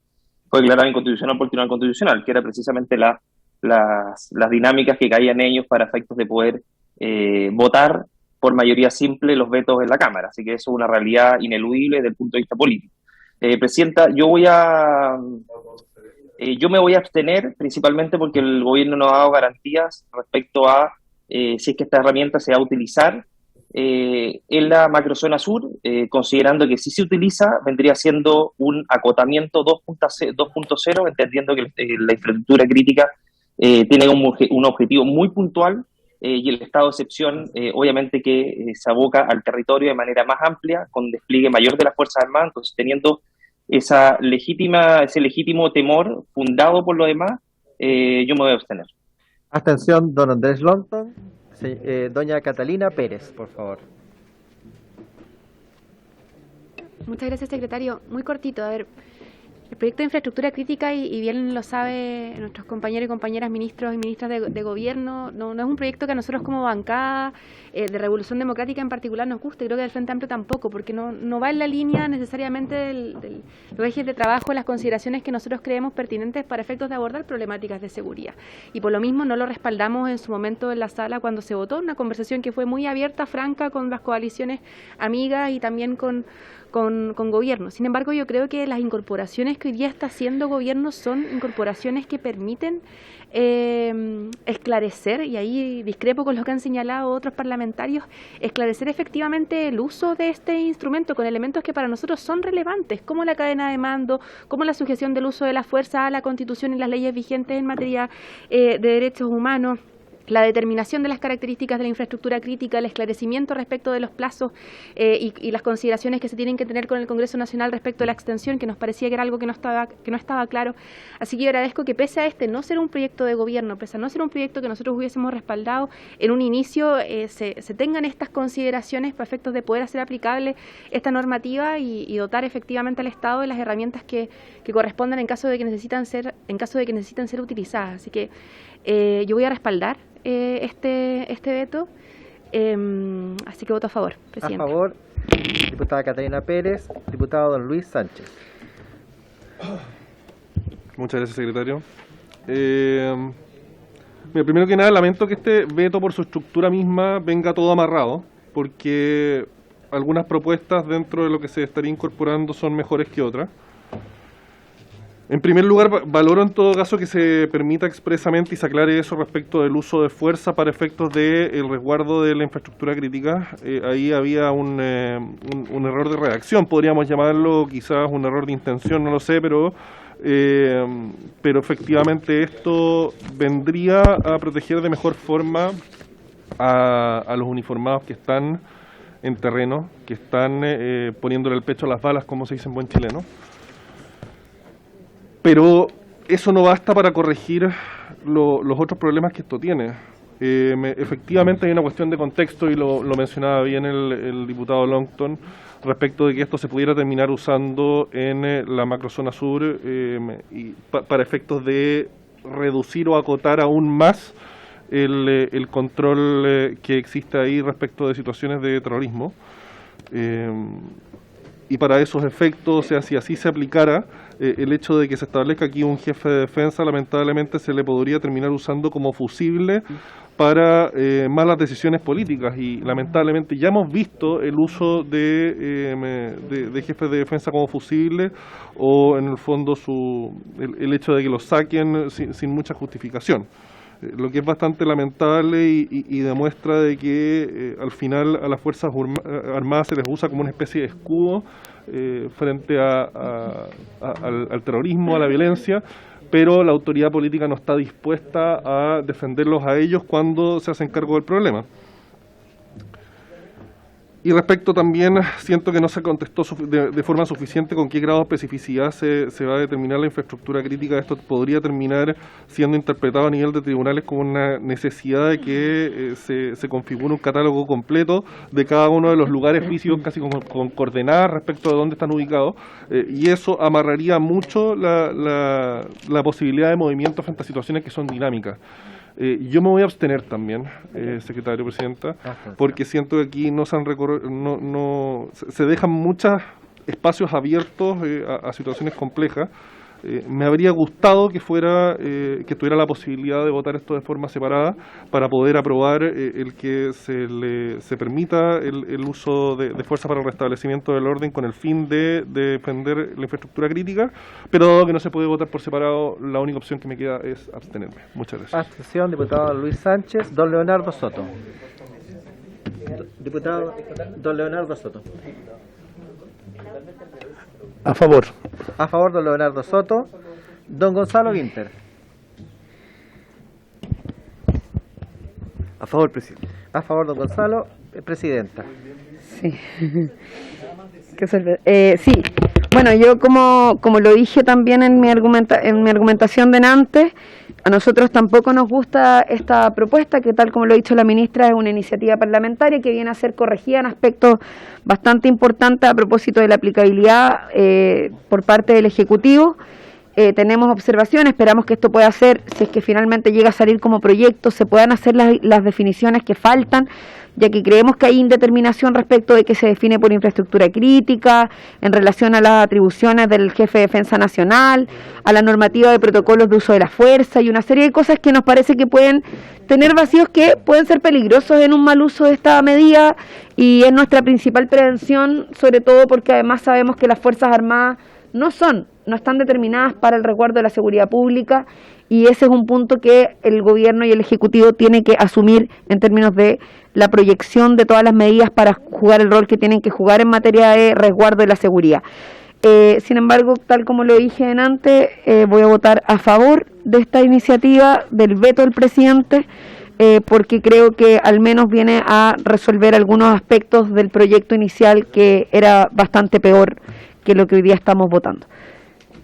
Speaker 7: fue declarado inconstitucional por el Tribunal Constitucional, que era precisamente las dinámicas que caían en ellos para efectos de poder votar por mayoría simple los vetos en la Cámara. Así que eso es una realidad ineludible desde el punto de vista político. Presidenta, yo me voy a abstener principalmente porque el gobierno no ha dado garantías respecto a si es que esta herramienta se va a utilizar en la macrozona sur, considerando que si se utiliza vendría siendo un acotamiento 2.0, entendiendo que la infraestructura crítica tiene un objetivo muy puntual y el estado de excepción obviamente que se aboca al territorio de manera más amplia, con despliegue mayor de las Fuerzas Armadas, entonces teniendo ese legítimo temor fundado por lo demás, yo me voy a abstener.
Speaker 2: Abstención, don Andrés Longton. Doña Catalina Pérez, por favor.
Speaker 11: Muchas gracias, secretario. Muy cortito, a ver, el proyecto de infraestructura crítica, y bien lo sabe nuestros compañeros y compañeras ministros y ministras de gobierno, no es un proyecto que a nosotros como bancada de Revolución Democrática en particular nos guste, creo que del Frente Amplio tampoco, porque no va en la línea necesariamente de los ejes de trabajo, las consideraciones que nosotros creemos pertinentes para efectos de abordar problemáticas de seguridad. Y por lo mismo no lo respaldamos en su momento en la sala cuando se votó, una conversación que fue muy abierta, franca, con las coaliciones amigas y también con gobierno. Sin embargo, yo creo que las incorporaciones que hoy día está haciendo gobierno son incorporaciones que permiten esclarecer, y ahí discrepo con lo que han señalado otros parlamentarios, esclarecer efectivamente el uso de este instrumento con elementos que para nosotros son relevantes, como la cadena de mando, como la sujeción del uso de la fuerza a la Constitución y las leyes vigentes en materia de derechos humanos, la determinación de las características de la infraestructura crítica, el esclarecimiento respecto de los plazos y las consideraciones que se tienen que tener con el Congreso Nacional respecto de la extensión, que nos parecía que era algo que no estaba claro. Así que yo agradezco que pese a no ser un proyecto de gobierno, pese a no ser un proyecto que nosotros hubiésemos respaldado en un inicio, se tengan estas consideraciones para efectos de poder hacer aplicable esta normativa y dotar efectivamente al Estado de las herramientas que correspondan en caso de que necesiten ser utilizadas. Así que yo voy a respaldar este veto, así que voto a favor, presidente.
Speaker 2: A favor, diputada Catalina Pérez, diputado don Luis Sánchez.
Speaker 5: Muchas gracias, secretario. Mira, primero que nada, lamento que este veto por su estructura misma venga todo amarrado, porque algunas propuestas dentro de lo que se estaría incorporando son mejores que otras. En primer lugar, valoro en todo caso que se permita expresamente y se aclare eso respecto del uso de fuerza para efectos del resguardo de la infraestructura crítica. Ahí había un error de redacción, podríamos llamarlo, quizás un error de intención, no lo sé, pero efectivamente esto vendría a proteger de mejor forma a los uniformados que están en terreno, que están poniéndole el pecho a las balas, como se dice en buen chileno. Pero eso no basta para corregir los otros problemas que esto tiene. Efectivamente hay una cuestión de contexto, y lo mencionaba bien el diputado Longton, respecto de que esto se pudiera terminar usando en la macrozona sur para efectos de reducir o acotar aún más el control que existe ahí respecto de situaciones de terrorismo. Y para esos efectos, o sea, si así se aplicara, el hecho de que se establezca aquí un jefe de defensa, lamentablemente se le podría terminar usando como fusible para malas decisiones políticas, y lamentablemente ya hemos visto el uso de jefes de defensa como fusible, o en el fondo el hecho de que los saquen sin mucha justificación. Lo que es bastante lamentable y demuestra de que al final a las Fuerzas Armadas se les usa como una especie de escudo frente al terrorismo, a la violencia, pero la autoridad política no está dispuesta a defenderlos a ellos cuando se hacen cargo del problema. Y respecto también, siento que no se contestó de forma suficiente con qué grado de especificidad se va a determinar la infraestructura crítica. Esto podría terminar siendo interpretado a nivel de tribunales como una necesidad de que se configure un catálogo completo de cada uno de los lugares físicos, casi con coordenadas respecto de dónde están ubicados, y eso amarraría mucho la posibilidad de movimiento frente a situaciones que son dinámicas. Yo me voy a abstener también, secretario, presidenta, porque siento que aquí no se dejan muchos espacios abiertos a situaciones complejas. Me habría gustado que que tuviera la posibilidad de votar esto de forma separada para poder aprobar el que se permita el uso de fuerza para el restablecimiento del orden con el fin de defender la infraestructura crítica, pero dado que no se puede votar por separado, la única opción que me queda es abstenerme. Muchas gracias.
Speaker 2: Abstención, diputado Luis Sánchez. Don Leonardo Soto. Diputado Don Leonardo Soto.
Speaker 6: A favor.
Speaker 2: A favor, don Leonardo Soto. Don Gonzalo Winter.
Speaker 10: A favor, presidente.
Speaker 2: A favor, don Gonzalo. Presidenta.
Speaker 1: Sí. Sí. Bueno, yo como lo dije también en mi argumentación de antes, a nosotros tampoco nos gusta esta propuesta, que tal como lo ha dicho la ministra, es una iniciativa parlamentaria que viene a ser corregida en aspectos bastante importantes a propósito de la aplicabilidad por parte del Ejecutivo. Tenemos observaciones, esperamos que esto pueda ser, si es que finalmente llega a salir como proyecto, se puedan hacer las definiciones que faltan, ya que creemos que hay indeterminación respecto de que se define por infraestructura crítica, en relación a las atribuciones del jefe de Defensa Nacional, a la normativa de protocolos de uso de la fuerza y una serie de cosas que nos parece que pueden tener vacíos que pueden ser peligrosos en un mal uso de esta medida, y es nuestra principal prevención, sobre todo porque además sabemos que las Fuerzas Armadas no están determinadas para el resguardo de la seguridad pública, y ese es un punto que el gobierno y el Ejecutivo tienen que asumir en términos de la proyección de todas las medidas para jugar el rol que tienen que jugar en materia de resguardo de la seguridad. Sin embargo, tal como lo dije antes, voy a votar a favor de esta iniciativa, del veto del presidente, porque creo que al menos viene a resolver algunos aspectos del proyecto inicial que era bastante peor que lo que hoy día estamos votando.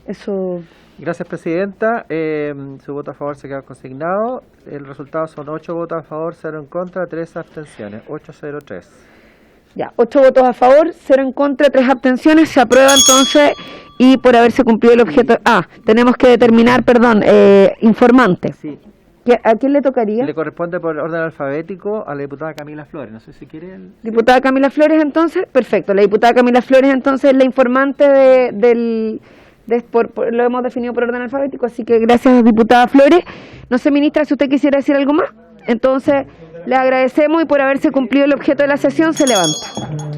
Speaker 1: Eso.
Speaker 2: Gracias, presidenta. Su voto a favor se queda consignado. El resultado son 8 votos a favor, 0 en contra, 3 abstenciones. 8-0-3.
Speaker 1: Ya, 8 votos a favor, 0 en contra, 3 abstenciones. Se aprueba entonces, y por haberse cumplido el objeto. Tenemos que determinar, informante.
Speaker 2: Sí.
Speaker 1: ¿A quién le tocaría?
Speaker 2: Le corresponde por orden alfabético a la diputada Camila Flores. No sé si quiere.
Speaker 1: Diputada Camila Flores, entonces. Perfecto. La diputada Camila Flores, entonces, es la informante lo hemos definido por orden alfabético, así que gracias, diputada Flores. No sé, ministra, si usted quisiera decir algo más. Entonces, le agradecemos, y por haberse cumplido el objeto de la sesión, se levanta.